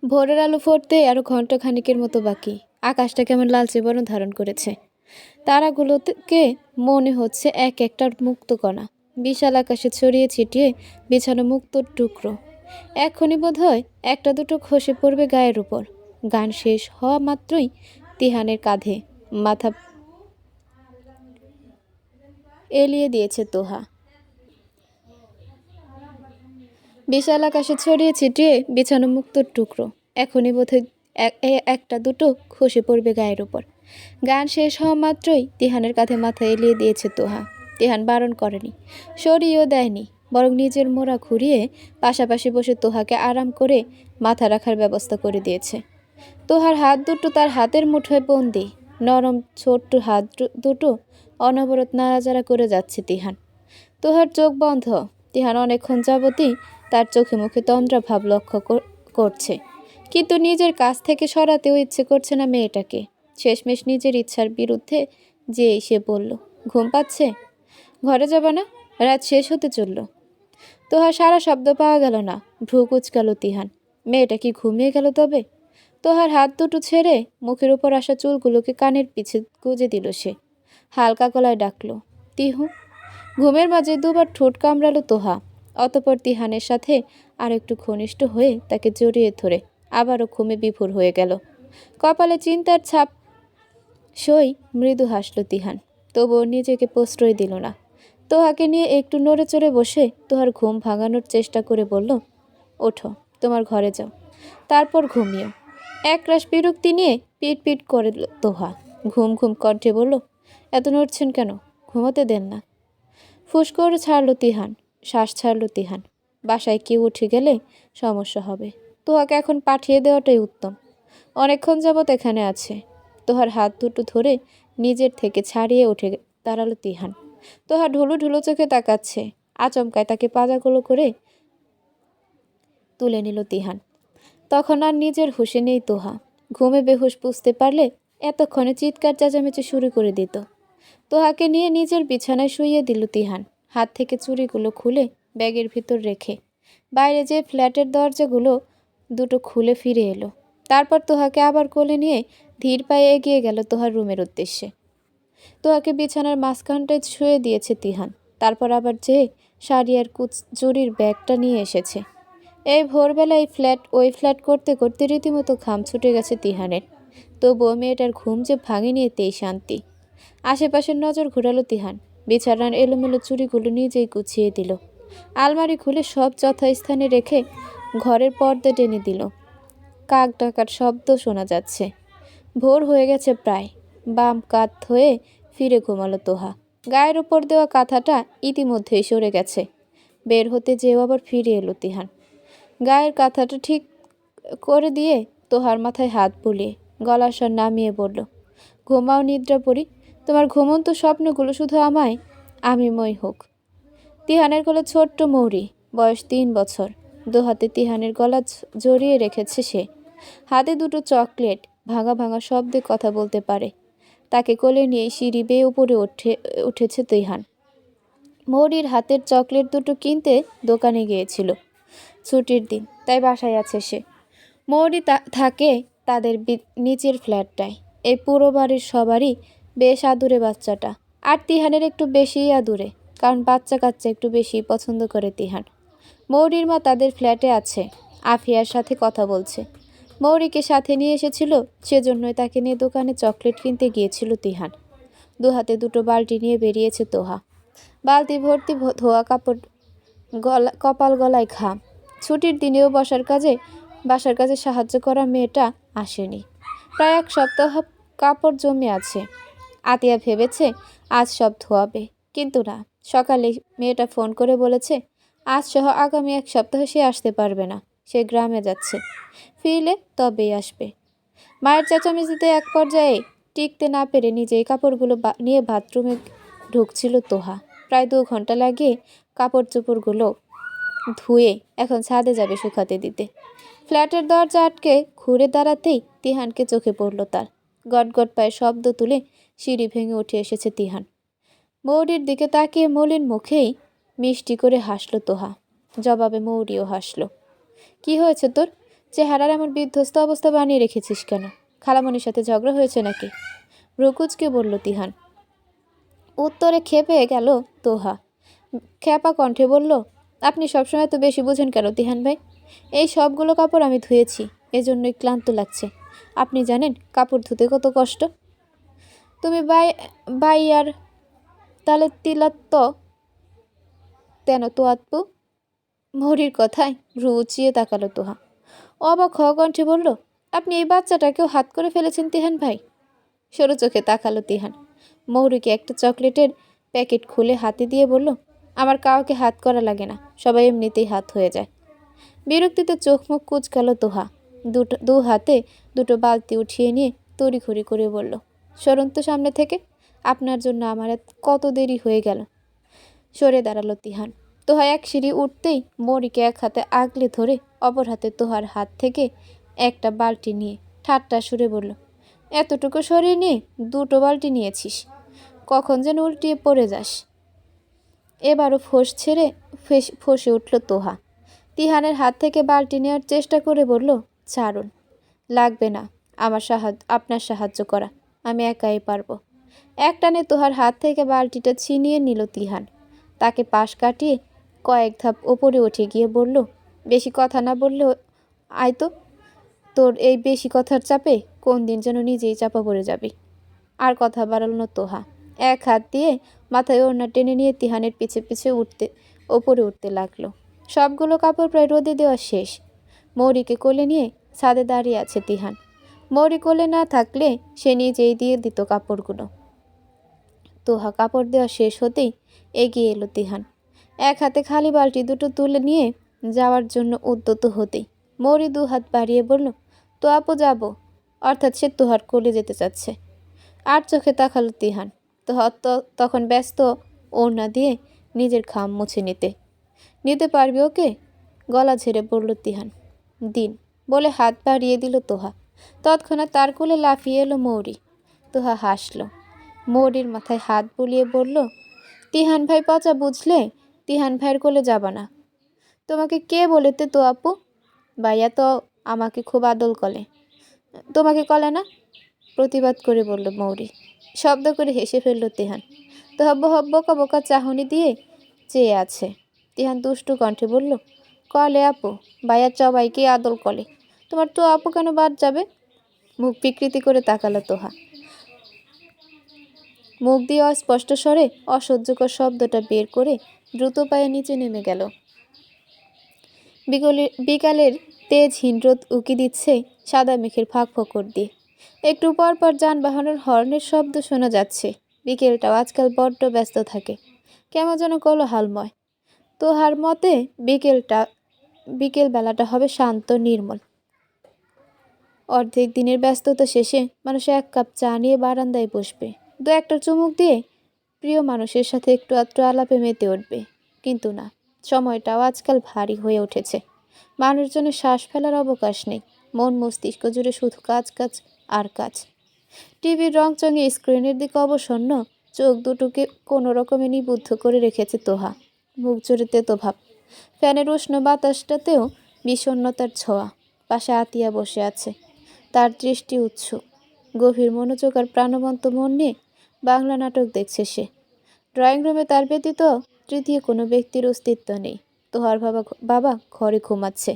ভোরের আলো ফুটতে আরো ঘন্টাখানেকের মতো বাকি। আকাশটা কেমন লালচে বর্ণ ধারণ করেছে। তারাগুলোকে মনে হচ্ছে এক একটা মুক্তকণা, বিশাল আকাশে ছড়িয়ে ছিটিয়ে বিছানো মুক্তোর টুকরো। এক্ষুনি বোধহয় একটা দুটো খসে পড়বে গায়ের উপর। গান শেষ হওয়া মাত্রই তিহানের কাঁধে মাথা এলিয়ে দিয়েছে তোহা। বিশাল আকাশে ছড়িয়ে ছিটিয়ে বিছানো মুক্তোর টুকরো। এখনই বোধহয় একটা দুটো খসে পড়বে গায়ের উপর। গান শেষ হওয়া মাত্রই তিহানের কাঁধে মাথা এলিয়ে দিয়েছে তোহা। তিহান বারণ করেনি, সরিয়েও দেয়নি, বরং নিজের মোড়া ঘুরিয়ে পাশাপাশি বসে তোহাকে আরাম করে মাথা রাখার ব্যবস্থা করে দিয়েছে। তোহার হাত দুটো তার হাতের মুঠোয় বন্দি। নরম ছোট্ট হাত দুটো অনবরত নাড়াচাড়া করে যাচ্ছে তিহান। তোহার চোখ বন্ধ। তিহান অনেকক্ষণ যাবতই তার চোখে মুখে তন্দ্রা ভাব লক্ষ্য করছে, কিন্তু নিজের কাছ থেকে সরাতেও ইচ্ছে করছে না মেয়েটাকে। শেষমেশ নিজের ইচ্ছার বিরুদ্ধে যেই সে বলল, ঘুম পাচ্ছে? ঘরে যাবে না? রাত শেষ হতে চলল। তোহার সারা শব্দ পাওয়া গেল না। ভ্রু কুচকাল তিহান। মেয়েটা কি ঘুমিয়ে গেল তবে? তোহার হাত দুটো ছেড়ে মুখের উপর আসা চুলগুলোকে কানের পিছে গুজে দিল সে। হালকা গলায় ডাকলো, তিহু। ঘুমের মাঝে দুবার ঠোঁট কামড়ালো তোহা। অতপর তিহানের সাথে আর একটু ঘনিষ্ঠ হয়ে তাকে জড়িয়ে ধরে আবারও ঘুমে বিভোর হয়ে গেল। কপালে চিন্তার ছাপ সই মৃদু হাসল তিহান, তবুও নিজেকে প্রশ্রয় দিল না। তোহাকে নিয়ে একটু নড়ে চড়ে বসে তোহার ঘুম ভাঙানোর চেষ্টা করে বলল, ওঠো, তোমার ঘরে যাও, তারপর ঘুমিও। একরাশ বিরক্তি নিয়ে পিট পিট করে তোহা। ঘুম ঘুম কণ্ঠে বলল, এত নড়ছেন কেন? ঘুমাতে দেন না। ফুস করে ছাড়ল তিহান, শ্বাস ছাড়ল তিহান। বাসায় কেউ উঠে গেলে সমস্যা হবে। তোহাকে এখন পাঠিয়ে দেওয়াটাই উত্তম। অনেকক্ষণ যাবৎ এখানে আছে। তোহার হাত দুটো ধরে নিজের থেকে ছাড়িয়ে উঠে দাঁড়ালো তিহান। তোহা ঢুলু ঢুলু চোখে তাকাচ্ছে। আচমকায় তাকে পাজাগুলো করে তুলে নিল তিহান। তখন আর নিজের হুঁশে নেই তোহা। ঘুমে বেহুশ বুঝতে পারলে এতক্ষণে চিৎকার চেঁচামেচি শুরু করে দিত। তোহাকে নিয়ে নিজের বিছানায় শুইয়ে দিল তিহান। হাত থেকে চুড়িগুলো খুলে ব্যাগের ভিতর রেখে বাইরে যে ফ্ল্যাটের দরজাগুলো দুটো খুলে ফিরে এলো। তারপর তোহাকে আবার কোলে নিয়ে ধীর পায়ে এগিয়ে গেল তোহার রুমের উদ্দেশ্যে। তোহাকে বিছানার মাঝখানটায় শুয়ে দিয়েছে তিহান। তারপর আবার যে শাড়ি আর চুড়ির ব্যাগটা নিয়ে এসেছে। এই ভোরবেলায় ওই ফ্ল্যাট করতে করতে রীতিমতো ঘাম ছুটে গেছে তিহানের। তবুও মেয়েটার ঘুম যে ভাঙেনি এতেই শান্তি। আশেপাশের নজর ঘুরালো তিহান। বিছানার এলোমেলো চুড়িগুলো নিজেই গুছিয়ে দিল। আলমারি খুলে সব যথাস্থানে রেখে ঘরের পর্দা টেনে দিল। কাক ডাকার শব্দ শোনা যাচ্ছে। ভোর হয়ে গেছে প্রায়। বাম কাত হয়ে ফিরে ঘুমালো তোহা। গায়ের ওপর দেওয়া কাঁথাটা ইতিমধ্যেই সরে গেছে। বের হতে যেও আবার ফিরে এলো তিহান। গায়ের কাঁথাটা ঠিক করে দিয়ে তোহার মাথায় হাত বুলিয়ে গলার স্বর নামিয়ে বলল, ঘুমাও নিদ্রা পড়ি। তোমার ঘুমন্ত স্বপ্নগুলো শুধু আমায় আমিময় হোক। তিহানের গলা ছোট্ট মৌরি, বয়স 3 বছর। দোহাতে তিহানের গলা জড়িয়ে রেখেছে সে। হাতে দুটো চকলেট, ভাঙা ভাঙা শব্দে কথা বলতে পারে। তাকে কোলে নিয়ে সিঁড়ি বেয়ে উপরে উঠেছে তিহান। মৌরির হাতের চকলেট দুটো কিনতে দোকানে গিয়েছিল। ছুটির দিন, তাই বাসায় আছে সে। মৌরি থাকে তাদের নিচের ফ্ল্যাটটায়। এই পুরো বাড়ির সবারই বেশ আদুরে বাচ্চাটা। আর তিহানের একটু বেশিই আদুরে, কারণ বাচ্চা কাচ্চা একটু বেশি পছন্দ করে তিহান। মৌরির মা তাদের ফ্ল্যাটে আছে, আফিয়ার সাথে কথা বলছে। মৌরিকে সাথে নিয়ে এসেছিল, সেজন্যই তাকে নিয়ে দোকানে চকলেট কিনতে গিয়েছিল তিহান। দুহাতে দুটো বালতি নিয়ে বেরিয়েছে তোহা। বালতি ভর্তি ধোয়া কাপড়, কপাল গলায় ঘাম। ছুটির দিনেও বাসার কাজে সাহায্য করা মেয়েটা আসেনি। প্রায় 1 সপ্তাহ কাপড় জমে আছে। আতিয়া ভেবেছে আজ সব ধোয়াবে, কিন্তু না। সকালে মেয়েটা ফোন করে বলেছে আজ সহ আগামী 1 সপ্তাহ সে আসতে পারবে না। সে গ্রামে যাচ্ছে, ফিরলে তবেই আসবে। মায়ের চেঁচামেচিতে এক পর্যায়ে টিকতে না পেরে নিজেই কাপড়গুলো নিয়ে বাথরুমে ঢুকছিল তোহা। প্রায় 2 ঘন্টা লাগিয়ে কাপড় চোপড়গুলো ধুয়ে এখন ছাদে যাবে শুকাতে দিতে। ফ্ল্যাটের দরজা আটকে ঘুরে দাঁড়াতেই তিহানকে চোখে পড়ল তার। গটগট পায়ে শব্দ তুলে সিঁড়ি ভেঙে উঠে এসেছে তিহান। মৌরির দিকে তাকিয়ে মলিন মুখেই মিষ্টি করে হাসল তোহা। জবাবে মৌরিও হাসল। কি হয়েছে তোর? চেহারার এমন বিধ্বস্ত অবস্থা বানিয়ে রেখেছিস কেন? খালামণির সাথে ঝগড়া হয়েছে নাকি? রুকুজকে বলল তিহান। উত্তরে খেপে গেল তোহা। খ্যাপা কণ্ঠে বলল, আপনি সবসময় তো বেশি বুঝেন কেন তিহান ভাই? এই সবগুলো কাপড় আমি ধুয়েছি, এজন্যই ক্লান্ত লাগছে। আপনি জানেন কাপড় ধুতে কত কষ্ট? তুমি বাই আর তালে তিলাত্ত তেন তো আত্মু। মৌরির কথায় ভ্রু উঁচিয়ে তাকালো তোহা। অবাক হওয়া কণ্ঠে বলল, আপনি এই বাচ্চাটাকেও হাত করে ফেলেছেন তিহান ভাই? সরু চোখে তাকালো তিহান। মৌরিকে একটা চকলেটের প্যাকেট খুলে হাতে দিয়ে বলল, আমার কাউকে হাত করা লাগে না, সবাই এমনিতেই হাত হয়ে যায়। বিরক্তিতে চোখ মুখ কুচকাল তোহা। দু হাতে দুটো বালতি উঠিয়ে নিয়ে তড়িঘড়ি করে বলল, সরুন তো সামনে থেকে, আপনার জন্য আমার কত দেরি হয়ে গেল। সরে দাঁড়ালো তিহান। তোহা এক সিঁড়ি উঠতেই মৌরিকে এক হাতে আগলে ধরে অপর হাতে তোহার হাত থেকে একটা বালতি নিয়ে ঠাট্টা সুরে বলল, এতটুকু সরিয়ে নিয়ে দুটো বালতি নিয়েছিস, কখন যেন উল্টিয়ে পড়ে যাস। এবারও ফোঁস ছেড়ে ফসে উঠল তোহা। তিহানের হাত থেকে বালতি নেওয়ার চেষ্টা করে বলল, ছাড়ুন, লাগবে না আপনার সাহায্য করা, আমি একাই পারবো। একটানে তোহার হাত থেকে বালতিটা ছিনিয়ে নিল তিহান। তাকে পাশ কাটিয়ে কয়েক ধাপ ওপরে উঠে গিয়ে বলল, বেশি কথা না বললে আয় তো, তোর এই বেশি কথার চাপে কোন দিন যেন নিজেই চাপা পড়ে যাবি। আর কথা বাড়ালো তোহা। এক হাত দিয়ে মাথায় ওড়না টেনে নিয়ে তিহানের পিছে পিছে ওপরে উঠতে লাগলো। সবগুলো কাপড় প্রায় রোদে দেওয়া শেষ। মৌরিকে কোলে নিয়ে ছাদে দাঁড়িয়ে আছে তিহান। মৌরি কোলে না থাকলে সে নিজেই দিয়ে দিত কাপড়গুলো। তোহা কাপড় দেওয়া শেষ হতেই এগিয়ে এলো তিহান। এক হাতে খালি বালতি দুটো তুলে নিয়ে যাওয়ার জন্য উদ্যত হতেই মৌরি দু হাত বাড়িয়ে বলল, তো আপু যাবো, অর্থাৎ সে তোহার কোলে যেতে চাচ্ছে। আর চোখে তাকালো তিহান। তোহা তখন ব্যস্ত ওড়না দিয়ে নিজের ঘাম মুছে নিতে পারবি ওকে? গলা ঝেড়ে বলল তিহান। দিন, বলে হাত বাড়িয়ে দিল তোহা। তৎক্ষণাৎ তার কোলে লাফিয়ে এলো মৌরি। তোহা হাসল। মৌরির মাথায় হাত বুলিয়ে বলল, তিহান ভাই পচা বুঝলে, তিহান ভাইয়ের কোলে যাবা না। তোমাকে কে বলেতে তো আপু? ভাইয়া তো আমাকে খুব আদল কলে। তোমাকে কলে না? প্রতিবাদ করে বলল মৌরি। শব্দ করে হেসে ফেলল তিহান। তো বোকা বোকা চাহনি দিয়ে চেয়ে আছে। তিহান দুষ্টু কণ্ঠে বলল, কলে আপু, ভাইয়া সবাইকে আদল কলে, তোমার তো আপু কেন বাদ যাবে? মুখ বিকৃতি করে তাকালো তোহা। মুখ দিয়ে অস্পষ্ট স্বরে অসহ্যকর শব্দটা বের করে দ্রুত পায়ে নিচে নেমে গেল। বিকালের তেজ হিনরোদ উকি দিচ্ছে সাদা মেঘের ফাঁক ফোকর দিয়ে। একটু পর পর যানবাহনের হর্নের শব্দ শোনা যাচ্ছে। বিকেলটাও আজকাল বড্ড ব্যস্ত থাকে, কেমন যেন কোলাহলময়। তোহার মতে বিকেলবেলাটা হবে শান্ত নির্মল। অর্ধেক দিনের ব্যস্ততা শেষে মানুষ এক কাপ চা নিয়ে বারান্দায় বসবে, দু একটা চুমুক দিয়ে প্রিয় মানুষের সাথে একটু আধটু আলাপে মেতে উঠবে। কিন্তু না, সময়টাও আজকাল ভারী হয়ে উঠেছে। মানুষজনের শ্বাস ফেলার অবকাশ নেই। মন মস্তিষ্ক জুড়ে শুধু কাজ কাজ আর কাজ। টিভির রংচঙে স্ক্রিনের দিকে অবসন্ন চোখ দুটোকে কোনো রকমে নিবুদ্ধ করে রেখেছে তোহা। মুখ জুড়ে তেতো ভাব। ফ্যানের উষ্ণ বাতাসটাতেও বিষণ্ণতার ছোঁয়া। পাশে আতিয়া বসে আছে, তার দৃষ্টি উৎসুক, গভীর মনোযোগ আর প্রাণবন্ত মন নিয়ে বাংলা নাটক দেখছে সে। ড্রয়িং রুমে তার ব্যতীত তৃতীয় কোনো ব্যক্তির অস্তিত্ব নেই। তোহার বাবা ঘরে ঘুমাচ্ছে,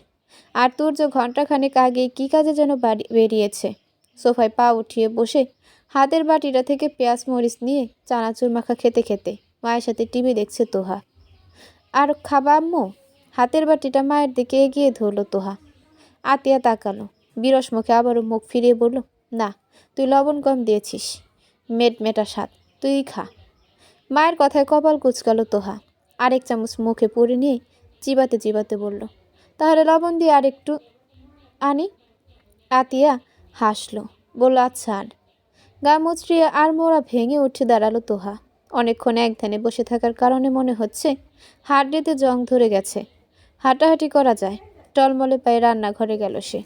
আর তুর্য ঘণ্টাখানেক আগে কী কাজে যেন বেরিয়েছে। সোফায় পা উঠিয়ে বসে হাতের বাটিটা থেকে পেঁয়াজ মরিচ নিয়ে চানাচুর মাখা খেতে খেতে মায়ের সাথে টিভি দেখছে তোহা। আর খাবা আম্মু? হাতের বাটিটা মায়ের দিকে এগিয়ে ধরল তোহা। আতিয়া তাকালো, বিরস মুখে আবারও মুখ ফিরিয়ে বলল, না, তুই লবণ কম দিয়েছিস, মেটা স্বাদ, তুই খা। মায়ের কথায় কপাল কুচকালো তোহা। আরেক চামচ মুখে পুরে নিয়ে চিবাতে চিবাতে বলল, তাহলে লবণ দিয়ে আরেকটু আনি। আতিয়া হাসলো, বলল, আচ্ছা আন। গা মুচড়িয়ে আর মোড়া ভেঙে উঠে দাঁড়ালো তোহা। অনেকক্ষণ এক ধ্যানে বসে থাকার কারণে মনে হচ্ছে হাড্ডিতে জং ধরে গেছে। হাঁটাহাঁটি করা যায়। টলমলে পায়ে রান্নাঘরে গেল সে।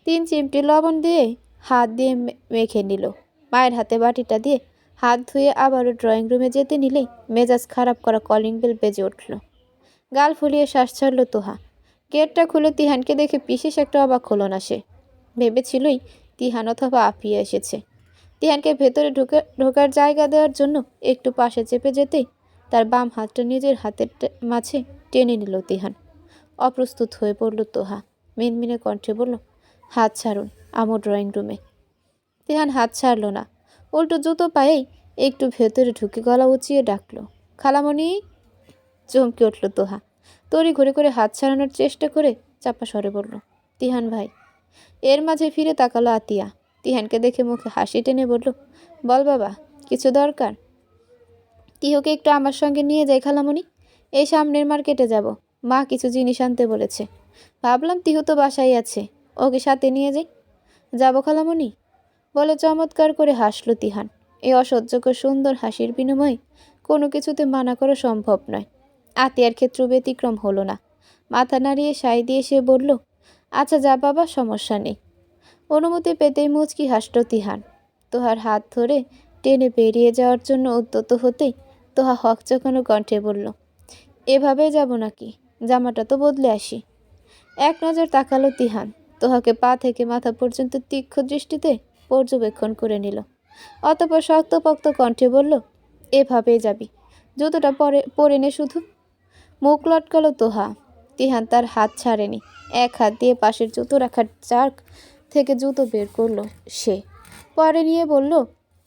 3 চিমটি লবণ দিয়ে হাত দিয়ে মেখে নিল। মায়ের হাতে বাটিটা দিয়ে হাত ধুয়ে আবারও ড্রয়িং রুমে যেতে নিলেই মেজাজ খারাপ করা কলিং বেল বেজে উঠল। গাল ফুলিয়ে শ্বাস ছাড়ল তোহা। গেটটা খুলে তিহানকে দেখে বিশেষ একটা অবাক হলো না সে। ভেবেছিলই তিহান অথবা আফিয়া এসেছে। তিহানকে ভেতরে ঢোকার জায়গা দেওয়ার জন্য একটু পাশে চেপে যেতেই তার বাম হাতটা নিজের হাতের মাঝে টেনে নিল তিহান। অপ্রস্তুত হয়ে পড়ল তোহা। মিনমিনে কণ্ঠে বলল, হাত ছাড়ুন, আমার ড্রয়িং রুমে। তিহান হাত ছাড়ল না, উল্টো জুতো পায়েই একটু ভেতরে ঢুকে গলা উঁচিয়ে ডাকলো, খালামণি। চমকে উঠল তোহা। তড়ি ঘুরে করে হাত ছাড়ানোর চেষ্টা করে চাপা স্বরে বলল, তিহান ভাই। এর মাঝে ফিরে তাকালো আতিয়া। তিহানকে দেখে মুখে হাসি টেনে বলল, বল বাবা, কিছু দরকার? তিহুকে একটু আমার সঙ্গে নিয়ে যাই খালামণি। এই সামনের মার্কেটে যাব, মা কিছু জিনিস আনতে বলেছে। ভাবলাম তিহু তো বাসায় আছে, ওকে সাথে নিয়ে যাই। যাবো খালামণি বলে চমৎকার করে হাসল তিহান। এই অসহ্যকর সুন্দর হাসির বিনিময়ে কোনো কিছুতে মানা করা সম্ভব নয়। আতিয়ার ক্ষেত্র ব্যতিক্রম হলো না। মাথা নাড়িয়ে সাই দিয়ে সে বলল, আচ্ছা যা বাবা, সমস্যা নেই। অনুমতি পেতেই মুচকি হাসল তিহান। তোহার হাত ধরে টেনে বেরিয়ে যাওয়ার জন্য উদ্যত হতেই তোহা হকচকানো কণ্ঠে বলল, এভাবে যাব নাকি? জামাটা তো বদলে আসি। এক নজর তাকালো তিহান। তোহাকে পা থেকে মাথা পর্যন্ত তীক্ষ্ণ দৃষ্টিতে পর্যবেক্ষণ করে নিল। অতঃপর শক্তপোক্ত কণ্ঠে বলল, এভাবেই যাবি, জুতোটা পরে নে শুধু। মুখ লটকালো তোহা। তিহান তার হাত ছাড়েনি। এক হাত দিয়ে পাশের জুতো রাখার চার্ক থেকে জুতো বের করলো সে। পরে নিয়ে বলল,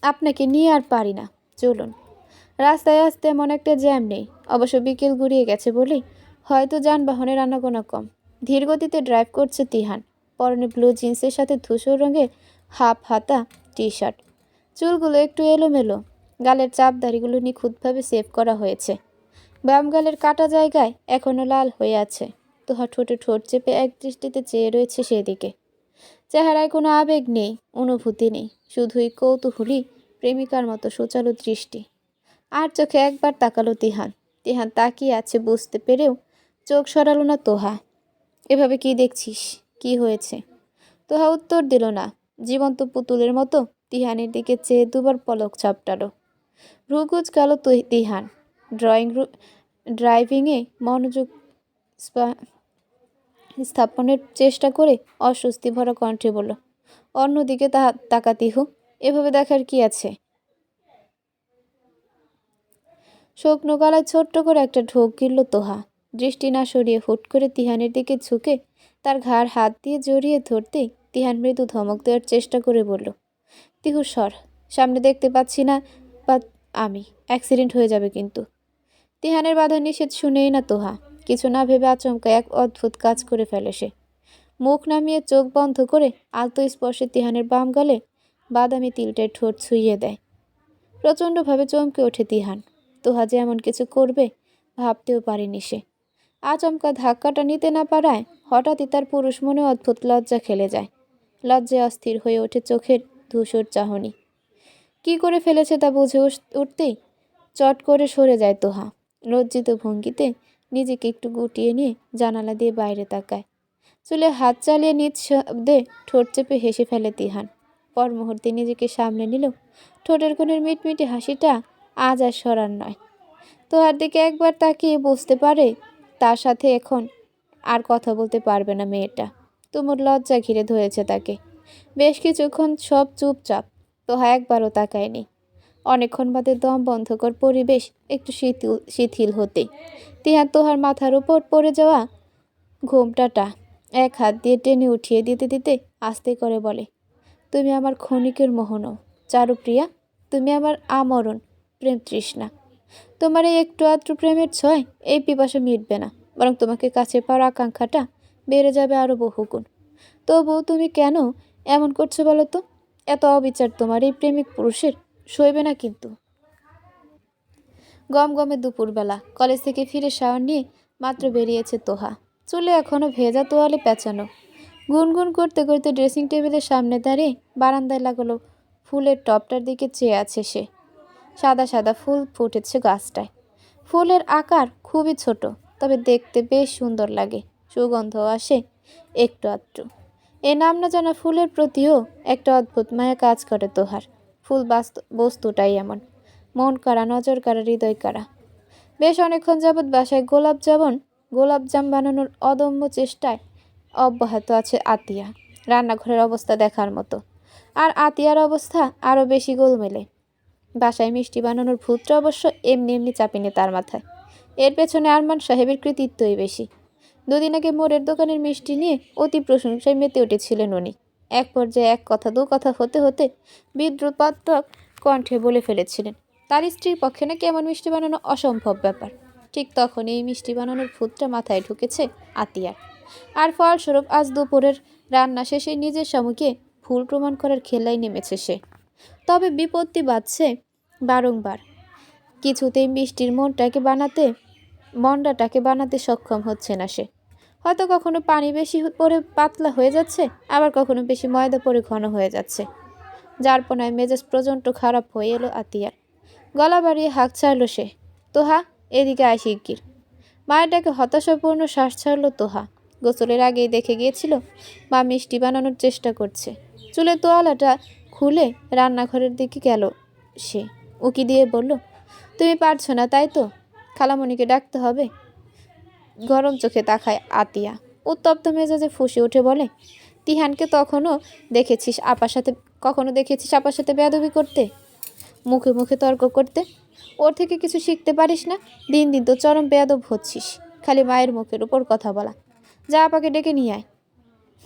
আপনাকে নিয়ে আর পারি না, চলুন। রাস্তায় আসতে এমন একটা জ্যাম নেই। অবশ্য বিকেল গড়িয়ে গেছে বলেই হয়তো যানবাহনের আনাগোনা কম। ধীর গতিতে ড্রাইভ করছে তিহান। পরনে ব্লু জিন্সের সাথে ধূসর রঙের হাফ হাতা টি শার্ট। চুলগুলো একটু এলোমেলো, গালের চাপ দাড়িগুলো নিখুঁতভাবে সেভ করা হয়েছে। বাম গালের কাটা জায়গায় এখনো লাল হয়ে আছে। তোহা ঠোঁটে ঠোঁট চেপে এক দৃষ্টিতে চেয়ে রয়েছে সেদিকে। চেহারায় কোনো আবেগ নেই, অনুভূতি নেই, শুধুই কৌতূহলী প্রেমিকার মতো সোচালো দৃষ্টি। আর চোখে একবার তাকালো তিহান। তিহান তাকিয়ে আছে বুঝতে পেরেও চোখ সরালো না তোহা। এভাবে কি দেখছিস? কি হয়েছে? তোহা উত্তর দিল না। জীবন্ত পুতুলের মতো তিহানের দিকে চেয়ে দুবার পলক ঝাপটালো। ভ্রুকুচ গেল তিহান। ড্রাইভিংয়ে মনোযোগ স্থাপনের চেষ্টা করে অস্বস্তি ভরা কণ্ঠে বলল, অন্যদিকে তাকা তিহু, এভাবে দেখার কি আছে? শুকনো গলায় ছোট্ট করে একটা ঢোক গিলল তোহা। দৃষ্টি না সরিয়ে হুট করে তিহানের দিকে ঝুঁকে তার ঘাড় হাত দিয়ে জড়িয়ে ধরতেই তিহান মৃদু ধমক দেওয়ার চেষ্টা করে বলল, তিহু সর, সামনে দেখতে পাচ্ছি না বা আমি, অ্যাক্সিডেন্ট হয়ে যাবে কিন্তু। তিহানের বাধা নিষেধ শুনেই না তোহা। কিছু না ভেবে আচমকা এক অদ্ভুত কাজ করে ফেলে সে। মুখ নামিয়ে চোখ বন্ধ করে আলতো স্পর্শে তিহানের বাম গালে বাদামি তিলটায় ঠোঁট ছুঁয়ে দেয়। প্রচণ্ডভাবে চমকে ওঠে তিহান। তোহা যে এমন কিছু করবে ভাবতেও পারেনি সে। আচমকা ধাক্কাটা নিতে না পারায় হঠাৎই তার পুরুষ মনে অদ্ভুত লজ্জা খেলে যায়। লজ্জায় অস্থির হয়ে ওঠে চোখের ধূসর চাহনি। কি করে ফেলেছে তা বুঝে উঠতেই চট করে সরে যায় তোহা। লজ্জিত ভঙ্গিতে নিজেকে একটু গুটিয়ে নিয়ে জানালা দিয়ে বাইরে তাকায়। চুলে হাত চালিয়ে নিজ শব্দে ঠোঁট চেপে হেসে ফেলে তিহান। পর মুহূর্তে নিজেকে সামনে নিল। ঠোঁটের কোণের মিটমিটে হাসিটা আজ আর সরার নয়। তোহার দিকে একবার তাকিয়ে বুঝতে পারে তার সাথে এখন আর কথা বলতে পারবে না মেয়েটা। তুমুল লজ্জা ঘিরে ধরেছে তাকে। বেশ কিছুক্ষণ সব চুপচাপ। তোহা একবারও তাকায়নি। অনেকক্ষণ বাদে দম বন্ধকর পরিবেশ একটু শিথিল হতে তিহান তোহার মাথার উপর পড়ে যাওয়া ঘোমটাটা এক হাত দিয়ে টেনে উঠিয়ে দিতে দিতে আস্তে করে বলে, তুমি আমার ক্ষণিকের মোহন, চারুপ্রিয়া, তুমি আমার আমরণ প্রেম তৃষ্ণা। তোমার এই একটু আধটু প্রেমের ছয় এই পিপাসা মিটবে না, বরং তোমাকে কাছে পাওয়ার আকাঙ্ক্ষাটা বেড়ে যাবে আরও বহুগুণ। তবুও তুমি কেন এমন করছো বলো তো? এত অবিচার তোমার এই প্রেমিক পুরুষের সইবে না কিন্তু। গমগমে দুপুরবেলা কলেজ থেকে ফিরে শাওয়ার নিয়ে মাত্র বেরিয়েছে তোহা। চুলে এখনো ভেজা তোয়ালে পেঁচানো। গুনগুন করতে করতে ড্রেসিং টেবিলের সামনে দাঁড়িয়ে বারান্দায় লাগালো ফুলের টবটার দিকে চেয়ে আছে সে। সাদা সাদা ফুল ফুটেছে গাছটায়। ফুলের আকার খুবই ছোট, তবে দেখতে বেশ সুন্দর লাগে। সুগন্ধ আসে একটু আধটু। এ নাম না জানা ফুলের প্রতিও একটা অদ্ভুত মায়া কাজ করে তোহার। ফুল বস্তুটাই এমন, মন কাড়া, নজর কাড়া, হৃদয় কাড়া। বেশ অনেকক্ষণ যাবৎ বাসায় গোলাপ যেমন গোলাপজাম বানানোর অদম্য চেষ্টায় অব্যাহত আছে আতিয়া। রান্নাঘরের অবস্থা দেখার মতো। আর আতিয়ার অবস্থা আরও বেশি গোলমেলে। বাসায় মিষ্টি বানানোর ভূতটা অবশ্য এমনি এমনি চাপিনি তার মাথায়। এর পেছনে আরমান সাহেবের কৃতিত্বই বেশি। দুদিন আগে মোড়ের দোকানের মিষ্টি নিয়ে অতি প্রশংসায় মেতে উঠেছিলেন উনি। এক পর্যায়ে এক কথা দু কথা হতে হতে বিদ্রুপাত্মক কণ্ঠে বলে ফেলেছিলেন তার স্ত্রীর পক্ষে নাকি এমন মিষ্টি বানানো অসম্ভব ব্যাপার। ঠিক তখনই এই মিষ্টি বানানোর ভূতটা মাথায় ঢুকেছে আতিয়ার। আর ফলস্বরূপ আজ দুপুরের রান্না শেষে নিজের স্বামীকে ভুল প্রমাণ করার খেলায় নেমেছে সে। তবে বিপত্তি বাঁধছে বারংবার। কিছুতেই মিষ্টির মন্ডাটাকে বানাতে সক্ষম হচ্ছে না সে। হয়তো কখনো পানি বেশি পড়ে পাতলা হয়ে যাচ্ছে, আবার কখনো বেশি ময়দা পড়ে ঘন হয়ে যাচ্ছে। যারপনায় মেজাজ প্রচণ্ড খারাপ হয়ে এলো আতিয়ার। গলা বাড়িয়ে হাঁক ছাড়ল সে, তোহা এদিকে আয় শিগগির। মায়ের ডাকে হতাশাপূর্ণ শ্বাস ছাড়ল তোহা। গোসলের আগেই দেখে গিয়েছিল মা মিষ্টি বানানোর চেষ্টা করছে। চুলের তোয়ালাটা খুলে রান্নাঘরের দিকে গেল সে। উকি দিয়ে বলল, তুমি পারছো না তাই তো? খালামণিকে ডাকতে হবে। গরম চোখে তাকায় আতিয়া। উত্তপ্ত মেজাজে ফুঁসে উঠে বলে, তিহানকে কখনো দেখেছিস আপার সাথে বেয়াদবি করতে, মুখে মুখে তর্ক করতে? ওর থেকে কিছু শিখতে পারিস না? দিন দিন তো চরম বেয়াদব হচ্ছিস। খালি মায়ের মুখের উপর কথা বলা। যা আপাকে ডেকে নিয়ে আয়।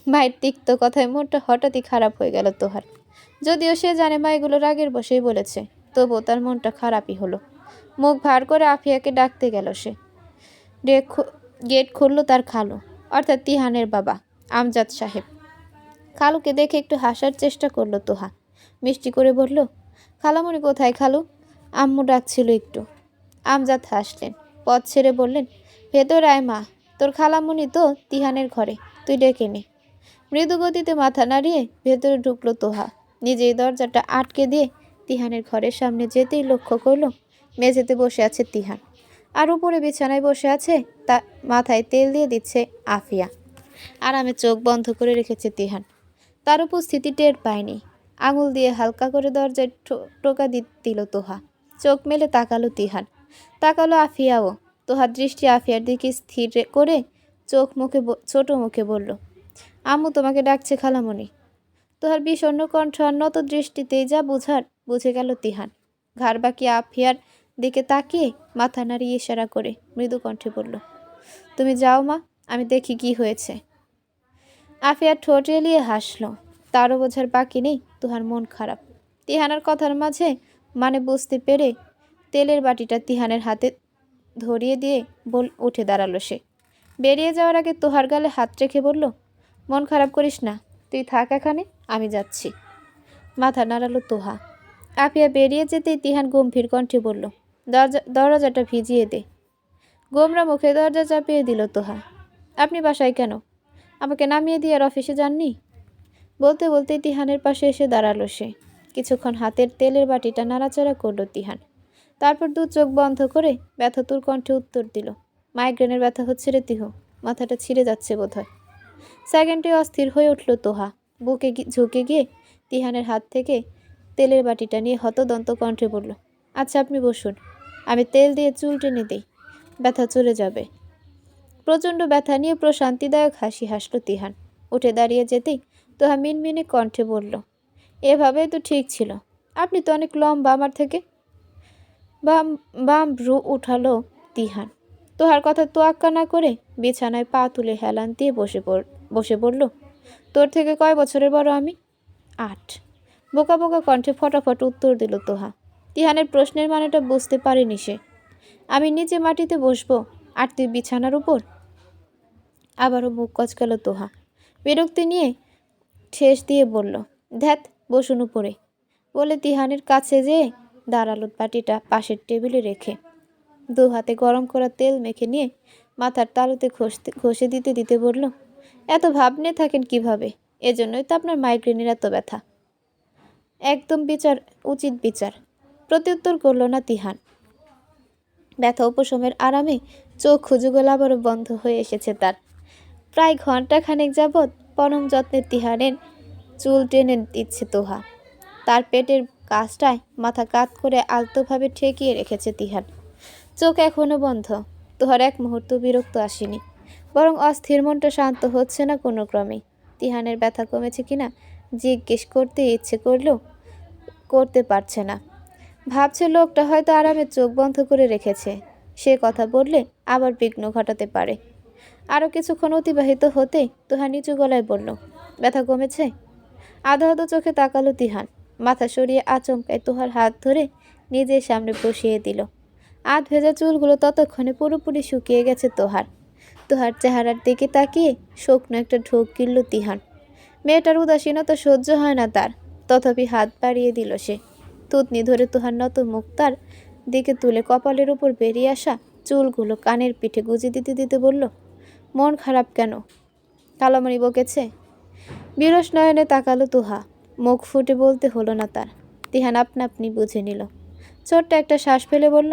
মায়ের তিক্ত কথায় মনটা হঠাৎই খারাপ হয়ে গেল তোহার। যদিও সে জানে মা এগুলো রাগের বসেই বলেছে, তবুও তার মনটা খারাপই হলো। মুখ ভার করে আফিয়াকে ডাকতে গেল সে। গেট খুলল তার খালু, অর্থাৎ তিহানের বাবা আমজাদ সাহেব। খালুকে দেখে একটু হাসার চেষ্টা করলো তোহা। মিষ্টি করে বলল, খালামণি কোথায় খালু? আম্মু ডাকছিল একটু। আমজাদ হাসলেন, পথ ছেড়ে বললেন, ভেতর আয় মা, তোর খালামণি তো তিহানের ঘরে, তুই ডেকে নে। মৃদু গতিতে মাথা নাড়িয়ে ভেতরে ঢুকলো তোহা। নিজেই দরজাটা আটকে দিয়ে তিহানের ঘরের সামনে যেতেই লক্ষ্য করলো মেঝেতে বসে আছে তিহান। আর উপরে বিছানায় বসে আছে, তা মাথায় তেল দিয়ে দিচ্ছে আফিয়া। আরামে চোখ বন্ধ করে রেখেছে তিহান। তার উপস্থিতি টের পায়নি। আঙুল দিয়ে হালকা করে দরজায় টোকা দিল তোহা। চোখ মেলে তাকালো তিহান, তাকালো আফিয়াও। তোহার দৃষ্টি আফিয়ার দিকে স্থির করে ছোট মুখে বলল, আম্মু তোমাকে ডাকছে খালামণি। তোহার বিষণ্ণ কণ্ঠ আর নত দৃষ্টিতেই যা বুঝে গেল তিহান। ঘাড় বাঁকিয়ে আফিয়ার দিকে তাকিয়ে মাথা নাড়িয়ে ইশারা করে মৃদু কণ্ঠে বলল, তুমি যাও মা, আমি দেখি কি হয়েছে। আফিয়ার ঠোঁট এলিয়ে হাসলো। তারও বোঝার বাকি নেই তোহার মন খারাপ। তিহানের কথার মাঝে মানে বুঝতে পেরে তেলের বাটিটা তিহানের হাতে ধরিয়ে দিয়ে উঠে দাঁড়ালো সে। বেরিয়ে যাওয়ার আগে তোহার গালে হাত রেখে বলল, মন খারাপ করিস না, তুই থাক এখানে, আমি যাচ্ছি। মাথা নাড়ালো তোহা। আফিয়া বেরিয়ে যেতেই তিহান গম্ভীর কণ্ঠে বলল, দরজাটা ভিজিয়ে দে। গোমরা মুখে দরজা চাপিয়ে দিল তোহা। আপনি বাসায় কেন? আমাকে নামিয়ে দিয়ে আর অফিসে যাননি? বলতে বলতেই তিহানের পাশে এসে দাঁড়ালো সে। কিছুক্ষণ হাতের তেলের বাটিটা নাড়াচাড়া করলো তিহান। তারপর দু চোখ বন্ধ করে ব্যথাতুর কণ্ঠে উত্তর দিল, মাইগ্রেনের ব্যথা হচ্ছে রে তিহু, মাথাটা ছিঁড়ে যাচ্ছে বোধহয়। সেকেন্ডে অস্থির হয়ে উঠল তোহা। বুকে ঝুঁকে গিয়ে তিহানের হাত থেকে তেলের বাটিটা নিয়ে হতদন্ত কণ্ঠে বলল, আচ্ছা আপনি বসুন, আমি তেল দিয়ে চুল টেনে দিই, ব্যথা চলে যাবে। প্রচণ্ড ব্যথা নিয়ে প্রশান্তিদায়ক হাসি হাসল তিহান। উঠে দাঁড়িয়ে যেতেই তোহা মিনমিনে কণ্ঠে বলল, এভাবেই তো ঠিক ছিল, আপনি তো অনেক লম্বা আমার থেকে। বাম ভ্রু উঠালো তিহান। তোহার কথা তোয়াক্কা না করে বিছানায় পা তুলে হেলান দিয়ে বসে পড়ল, তোর থেকে কয় বছরের বড় আমি? 8। বোকা বোকা কণ্ঠে ফটাফট উত্তর দিল তোহা। তিহানের প্রশ্নের মানেটা বুঝতে পারেনি সে। আমি নিচে মাটিতে বসবো আর তুই বিছানার উপর? আবারও মুখ কচকাল তোহা। বিরক্তি নিয়ে ঠেস দিয়ে বলল, ধ্যাত, বসুন উপরে, বলে তিহানের কাছে যেয়ে দাঁড়ালো বাটিটা পাশের টেবিলে রেখে। দু হাতে গরম করা তেল মেখে নিয়ে মাথার তালুতে ঘষে দিতে দিতে বলল, এত ভাব নিয়ে থাকেন কিভাবে? এজন্যই তো আপনার মাইগ্রেনের এত ব্যথা। একদম উচিত বিচার। প্রত্যুত্তর করল না তিহান। ব্যথা উপশমের আরামে চোখ যুগল আবারও বন্ধ হয়ে এসেছে তার। প্রায় ঘণ্টাখানেক যাবৎ পরম যত্নে তিহানের চুল টেনে দিচ্ছে তোহা। তার পেটের কাছটায় মাথা কাত করে আলতোভাবে ঠেকিয়ে রেখেছে তিহান। চোখ এখনো বন্ধ, তোহার এক মুহূর্ত বিরক্ত আসেনি, বরং অস্থির মনটা শান্ত হচ্ছে না কোনো ক্রমেই। তিহানের ব্যথা কমেছে কিনা জিজ্ঞেস করতে ইচ্ছে করলেও করতে পারছে না। ভাবছে লোকটা হয়তো আরামে চোখ বন্ধ করে রেখেছে, সে কথা বললে আবার বিঘ্ন ঘটাতে পারে। আরও কিছুক্ষণ অতিবাহিত হতেই তোহা নিচু গলায় বলল, ব্যথা কমেছে? আধো আধো চোখে তাকালো তিহান, মাথা সরিয়ে আচমকায় তোহার হাত ধরে নিজের সামনে বসিয়ে দিল। আধ ভেজা চুলগুলো ততক্ষণে পুরোপুরি শুকিয়ে গেছে তোহার। তোহার চেহারার দিকে তাকিয়ে শুকনো একটা ঢোক গিলল তিহান। মেয়েটার উদাসীনতা সহ্য হয় না তার, তথাপি হাত বাড়িয়ে দিল সে। থুতনি ধরে তোহার নত মুখ তার দিকে তুলে কপালের উপর বেরিয়ে আসা চুলগুলো কানের পিঠে গুজে দিতে দিতে বলল, মন খারাপ কেন? কালামণি বকেছে? বিরস নয়নে তাকালো তোহা, মুখ ফুটে বলতে হলো না তার। তিহান আপনা আপনি বুঝে নিল। ছোট্ট একটা শ্বাস ফেলে বলল,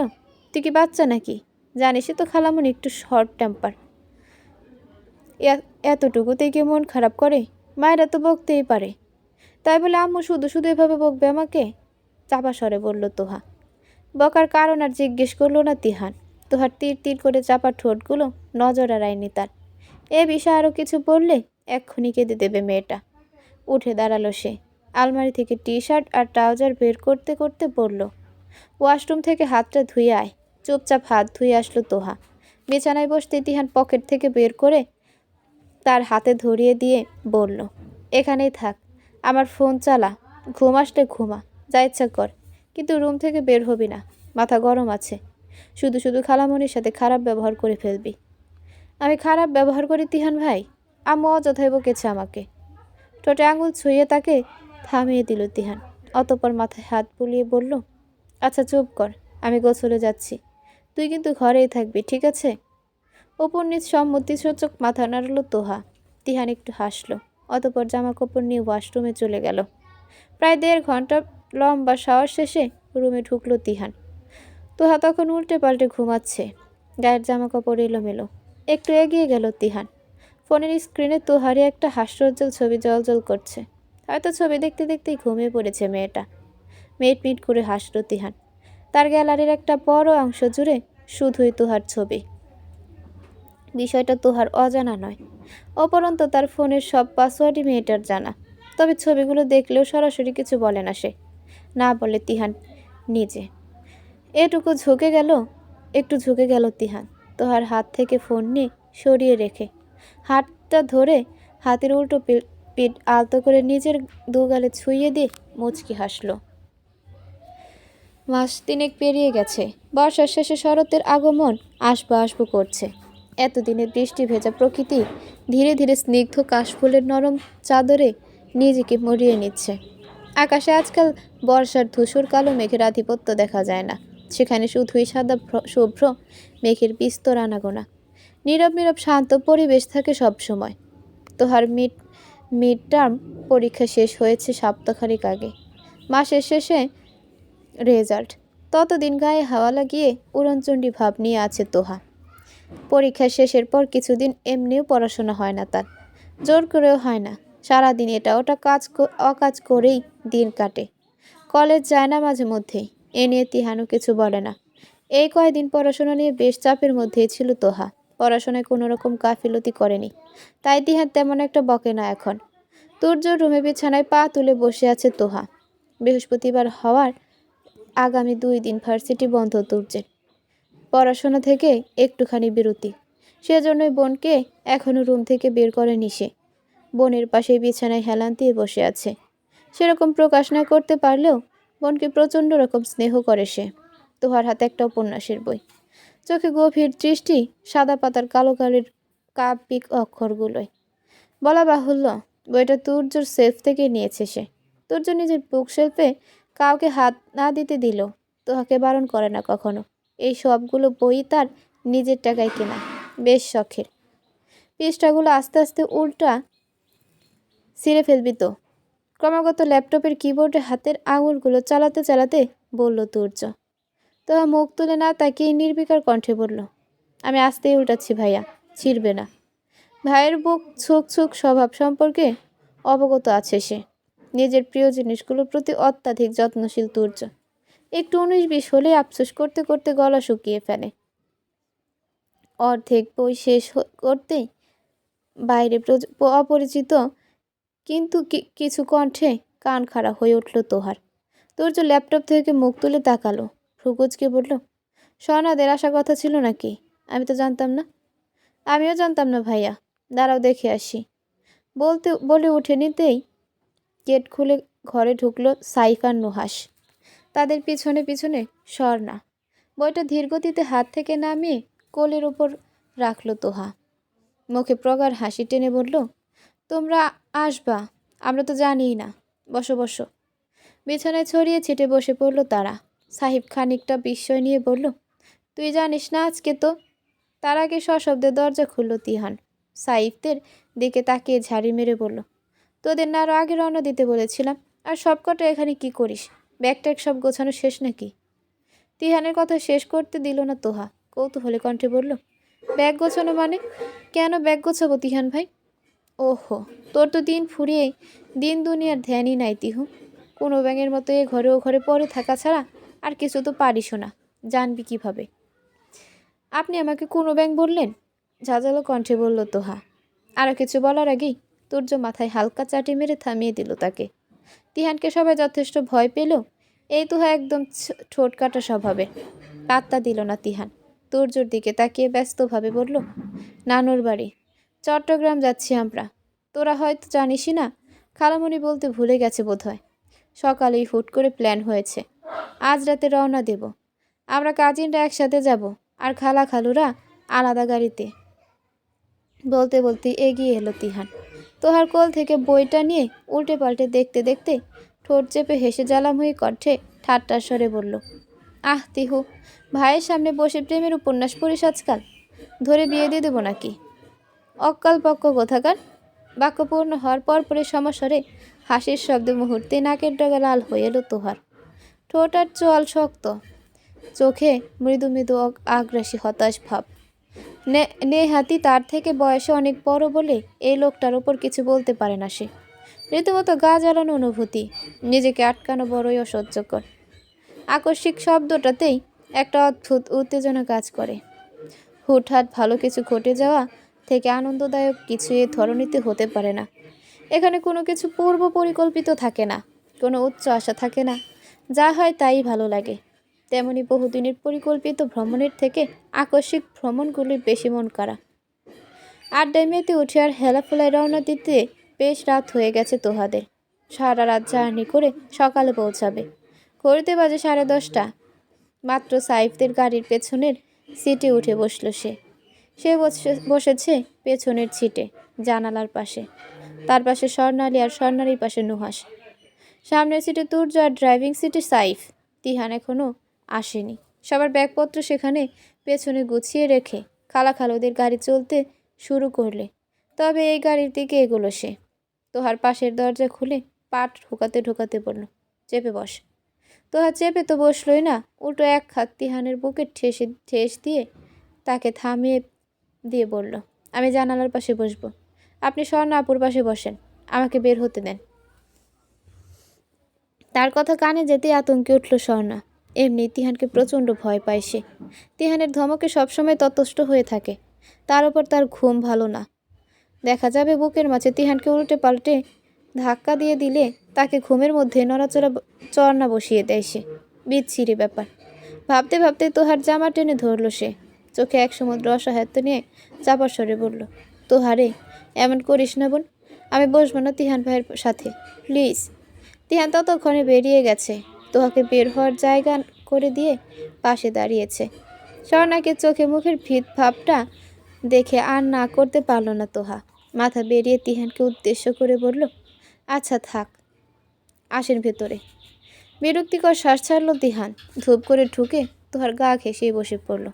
তুই কি বাচ্চা নাকি? জানিসই তো খালামণি একটু শর্ট টেম্পার। এতটুকুতেই কি মন খারাপ করে? মায়েরা তো বকতেই পারে, তাই বলে আম্মু শুধু শুধু এভাবে বকবে আমাকে? চাপা স্বরে বলল তোহা। বকার কারণ আর জিজ্ঞেস করলো না তিহান। তোহার তীর তীর করে চাপা ঠোঁটগুলো নজর এড়ায়নি তার। এ বিষয়ে আরও কিছু বললে এক্ষুনি কেঁদে দেবে মেয়েটা। উঠে দাঁড়ালো সে। আলমারি থেকে টি শার্ট আর ট্রাউজার বের করতে করতে বলল, ওয়াশরুম থেকে হাতটা ধুয়ে আয়। চুপচাপ হাত ধুয়ে আসলো তোহা। বিছানায় বসতে তিহান পকেট থেকে বের করে তার হাতে ধরিয়ে দিয়ে বলল, এখানেই থাক, আমার ফোন চালা, ঘুম আসলে ঘুমা, যা ইচ্ছা কর, কিন্তু রুম থেকে বের হবি না। মাথা গরম আছে, শুধু শুধু খালামণির সাথে খারাপ ব্যবহার করে ফেলবি। আমি খারাপ ব্যবহার করি তিহান ভাই? আম্মু অযথাই বকেছে আমাকে। ঠোঁটে আঙুল ছুঁয়ে তাকে থামিয়ে দিল তিহান। অতঃপর মাথায় হাত বুলিয়ে বলল, আচ্ছা চুপ কর, আমি গোসলে যাচ্ছি, তুই কিন্তু ঘরেই থাকবি, ঠিক আছে? অপুর নিজ সম্মতিসূচক মাথা নাড়ল তোহা। তিহান একটু হাসল, অতঃপর জামা কাপড় নিয়ে ওয়াশরুমে চলে গেল। প্রায় 1.5 ঘন্টা লম্বা শাওয়ার শেষে রুমে ঢুকলো তিহান। তোহা তখন উল্টে পাল্টে ঘুমাচ্ছে, গায়ের জামা কাপড় এলোমেলো। একটু এগিয়ে গেল তিহান। ফোনের স্ক্রিনে তোহারই একটা হাস্যোজ্জ্বল ছবি জলজল করছে। হয়তো ছবি দেখতে দেখতেই ঘুমিয়ে পড়েছে মেয়েটা। মিট মিট করে হাসল তিহান। তার গ্যালারির একটা বড় অংশ জুড়ে শুধুই তোহার ছবি। বিষয়টা তোহার অজানা নয়, অপরন্ত তার ফোনের সব পাসওয়ার্ডই মেয়েটার জানা। তবে ছবিগুলো দেখলেও সরাসরি কিছু বলে না সে, না বলে তিহান নিজে। একটু ঝুঁকে গেল তিহান তোহার হাত থেকে ফোন নিয়ে সরিয়ে রেখে, হাতটা ধরে হাতের উল্টো পিঠ আলতো করে নিজের দুগালে ছুঁয়ে দিয়ে মুচকি হাসল। মাস 3 পেরিয়ে গেছে। বর্ষার শেষে শরতের আগমন আসবো আসবো করছে। এতদিনের বৃষ্টি ভেজা প্রকৃতি ধীরে ধীরে স্নিগ্ধ কাশফুলের নরম চাদরে নিজেকে মরিয়ে নিচ্ছে। আকাশে আজকাল বর্ষার ধূসর কালো মেঘের আধিপত্য দেখা যায় না। সেখানে শুধুই সাদা শুভ্র মেঘের বিস্তর আনাগোনা। নীরব নীরব শান্ত পরিবেশ থাকে সবসময়। তোহার মিড টার্ম পরীক্ষা শেষ হয়েছে সপ্তাহখানেক আগে। মাসের শেষে রেজাল্ট। ততদিন গায়ে হাওয়া লাগিয়ে উড়নচণ্ডী ভাব নিয়ে আছে তোহা। পরীক্ষা শেষের পর কিছুদিন এমনিও পড়াশোনা হয় না তার, জোর করেও হয় না। সারাদিন এটা ওটা অকাজ করেই দিন কাটে। কলেজ যায় না মাঝে মধ্যেই, এ নিয়ে তিহানও কিছু বলে না। এই কয়েকদিন পড়াশোনা নিয়ে বেশ চাপের মধ্যেই ছিল তোহা। পড়াশোনায় কোনো রকম গাফিলতি করেনি, তাই তিহান তেমন একটা বকে না এখন। তুর্যর রুমে বিছানায় পা তুলে বসে আছে তোহা। বৃহস্পতিবার হওয়ার আগামী 2 দিন ভার্সিটি বন্ধ তুর্যের। পড়াশোনা থেকে একটুখানি বিরতি, সেজন্যই বোনকে এখনও রুম থেকে বের করেনি সে। বোনের পাশে বিছানায় হেলান দিয়ে বসে আছে। সেরকম প্রকাশ না করতে পারলেও বোনকে প্রচণ্ড রকম স্নেহ করে সে। তোহার হাতে একটা উপন্যাসের বই, চোখে গভীর দৃষ্টি সাদা পাতার কালো কালির কাব্যিক অক্ষরগুলোয়। বলা বাহুল্য, বইটা তুর্যর সেলফ থেকে নিয়েছে সে। তুর্য নিজের বুকশেলফে কাউকে হাত না দিতে দিল তোহাকে বারণ করে না কখনো। এই সবগুলো বই তার নিজের টাকায় কেনা, বেশ শখের। পৃষ্ঠাগুলো আস্তে আস্তে উল্টা ছিঁড়ে ফেলবি তো। ক্রমাগত ল্যাপটপের কিবোর্ডে হাতের আঙুলগুলো চালাতে চালাতে বলল তুর্য। তোহা মুখ তুলে না তাকিয়ে নির্বিকার কণ্ঠে বলল, আমি আস্তেই উল্টাচ্ছি ভাইয়া, ছিঁড়বে না। ভাইয়ের বুক ছুক ছুক স্বভাব সম্পর্কে অবগত আছে সে। নিজের প্রিয় জিনিসগুলোর প্রতি অত্যাধিক যত্নশীল তুর্য। একটু 19-20 হলে আফসোস করতে করতে গলা শুকিয়ে ফেলে। অর্ধেক বই শেষ করতেই বাইরে অপরিচিত কিন্তু কিছু কণ্ঠে কান খাড়া হয়ে উঠল তোহার। তুর্য ল্যাপটপ থেকে মুখ তুলে তাকালো, ভ্রুকুচকে বলল, স্বর্ণাদের আসার কথা ছিল নাকি? আমি তো জানতাম না। আমিও জানতাম না ভাইয়া, দাঁড়াও দেখে আসি। বলে উঠে নিতেই গেট খুলে ঘরে ঢুকলো সাইফ আর নুহাস। তাদের পিছনে পিছনে স্বর্ণা। বইটা ধীরগতিতে হাত থেকে নামিয়ে কোলের উপর রাখলো তোহা। মুখে প্রগাঢ় হাসি টেনে বলল, তোমরা আসবা, আমরা তো জানিই না। বসো বসো। বিছানায় ছড়িয়ে ছিটে বসে পড়ল তারা। সাহিব খানিকটা বিস্ময় নিয়ে বলল, তুই জানিস না আজকে তো? তার আগে সশব্দে দরজা খুলল তিহান। সাইফদের দিকে তাকিয়ে ঝাড়ি মেরে বলল, তোদের না আরও আগে রওনা দিতে বলেছিলাম, আর সবকটা এখানে কি করিস? ব্যাগ ট্যাগ সব গোছানো শেষ নাকি? তিহানের কথা শেষ করতে দিল না তোহা, কৌতূহলে কণ্ঠে বলল, ব্যাগ গোছানো মানে? কেন ব্যাগ গোছাবো তিহান ভাই? ওহো, তোর তো দিন ফুরিয়ে দিন দুনিয়ার ধ্যানই নাই তিহু। কোনো ব্যাঙের মতো এ ঘরে ও ঘরে পরে থাকা ছাড়া আর কিছু তো পারিসও না, জানবি কিভাবে? আপনি আমাকে কোনো ব্যাঙ বললেন? ঝাঁঝালো কণ্ঠে বলল তোহা। আরও কিছু বলার আগেই তুর্য মাথায় হালকা চাটি মেরে থামিয়ে দিল তাকে। তিহানকে সবাই যথেষ্ট ভয় পেল, এই তোহা একদম ঠোঁট কাটা স্বভাবের। পাত্তা দিল না তিহান। তুর্যর দিকে তাকিয়ে ব্যস্তভাবে বলল, নানুর বাড়ি, চট্টগ্রাম যাচ্ছি আমরা। তোরা হয়তো জানিসই না, খালামণি বলতে ভুলে গেছে বোধহয়। সকালেই হুট করে প্ল্যান হয়েছে, আজ রাতে রওনা দেব। আমরা কাজিনরা একসাথে যাব, আর খালা খালুরা আলাদা গাড়িতে। বলতে বলতে এগিয়ে এলো তিহান। তোহার কোল থেকে বইটা নিয়ে উল্টে পাল্টে দেখতে দেখতে ঠোঁট চেপে হেসে জ্বালাময়ী কণ্ঠে ঠাট্টার স্বরে বলল, আহ তিহু, ভাইয়ের সামনে বসে প্রেমের উপন্যাস পড়িস আজকাল? ধরে বিয়ে দিয়ে দেবো নাকি? অক্কাল পক্ক কোথাকার। বাক্য পূর্ণ হওয়ার পরপরই সমস্বরে হাসির শব্দে মুহূর্তে নাকের ডগা লাল হয়ে এলো তোহার। ঠোঁট আর চোয়াল শক্ত, চোখে মৃদু মৃদু আগ্রাসী হতাশ ভাব। নেহাতি তার থেকে বয়সে অনেক বড় বলে এই লোকটার ওপর কিছু বলতে পারে না সে। রীতিমতো গা জ্বালানো অনুভূতি, নিজেকে আটকানো বড়ই অসহ্যকর। আকস্মিক শব্দটাতেই একটা অদ্ভুত উত্তেজনা কাজ করে। হুটহাট ভালো কিছু ঘটে যাওয়া থেকে আনন্দদায়ক কিছু এ ধরনীতে হতে পারে না। এখানে কোনো কিছু পূর্ব পরিকল্পিত থাকে না, কোনো উচ্চ আশা থাকে না, যা হয় তাই ভালো লাগে। তেমনি বহুদিনের পরিকল্পিত ভ্রমণের থেকে আকস্মিক ভ্রমণগুলি বেশি মন কাড়া। আড্ডায় মেতে উঠে আর হেলাফেলায় রওনা দিতে বেশ রাত হয়ে গেছে তোহাদের। সারা রাত জার্নি করে সকালে পৌঁছাবে। ঘড়িতে বাজে 10:30। মাত্র সাইফদের গাড়ির পেছনের সিটে উঠে বসল সে। বসেছে পেছনের সিটে, জানালার পাশে। তার পাশে স্বর্ণালী আর স্বর্ণালীর পাশে নুহাস। সামনের সিটে তুর্য আর ড্রাইভিং সিটে সাইফ। তিহান এখনও আসেনি। সবার ব্যাগপত্র সেখানে পেছনে গুছিয়ে রেখে খালা খালুদের গাড়ি চলতে শুরু করলে তবে এই গাড়ির দিকে এগোলো সে। তোহার পাশের দরজা খুলে পাট ঢোকাতে ঢোকাতে বলল, চেপে বস। তোহা চেপে তো বসলই না, উল্টো এক হাত তিহানের বুকে ঠেস দিয়ে তাকে থামিয়ে দিয়ে বলল, আমি জানালার পাশে বসবো, আপনি স্বর্ণা আপুর পাশে বসেন, আমাকে বের হতে দেন। তার কথা কানে যেতেই আতঙ্কে উঠল স্বর্ণা। এমনি তিহানকে প্রচণ্ড ভয় পায় সে। তিহানের ধমকে সবসময় ততষ্ট হয়ে থাকে। তার উপর তার ঘুম ভালো না। দেখা যাবে বুকের মাঝে তিহানকে উল্টে পাল্টে ধাক্কা দিয়ে দিলে তাকে ঘুমের মধ্যে নড়াচড়া চড়না বসিয়ে দেয় সে। বিচ্ছিরি ব্যাপার। ভাবতে ভাবতে তোহার জামা টেনে ধরল সে। চোখে এক সমুদ্র অসহায়ত্ব নিয়ে চাপার স্বরে বলল, তোহারে এমন করিস না বোন, আমি বসবো না তিহান ভাইয়ের সাথে, প্লিজ। তিহান ততক্ষণে বেরিয়ে গেছে। তোহাকে বের হওয়ার জায়গা করে দিয়ে পাশে দাঁড়িয়েছে। স্বর্ণাকে চোখে মুখের ভিত ভাবটা দেখে আর না করতে পারল না তোহা। মাথা বেরিয়ে তিহানকে উদ্দেশ্য করে বলল, আচ্ছা থাক, আসেন ভেতরে। বিরক্তিকর শ্বাস ছাড়ল তিহান। ধূপ করে ঢুকে তোহার গা ঘেঁষেই বসে পড়ল।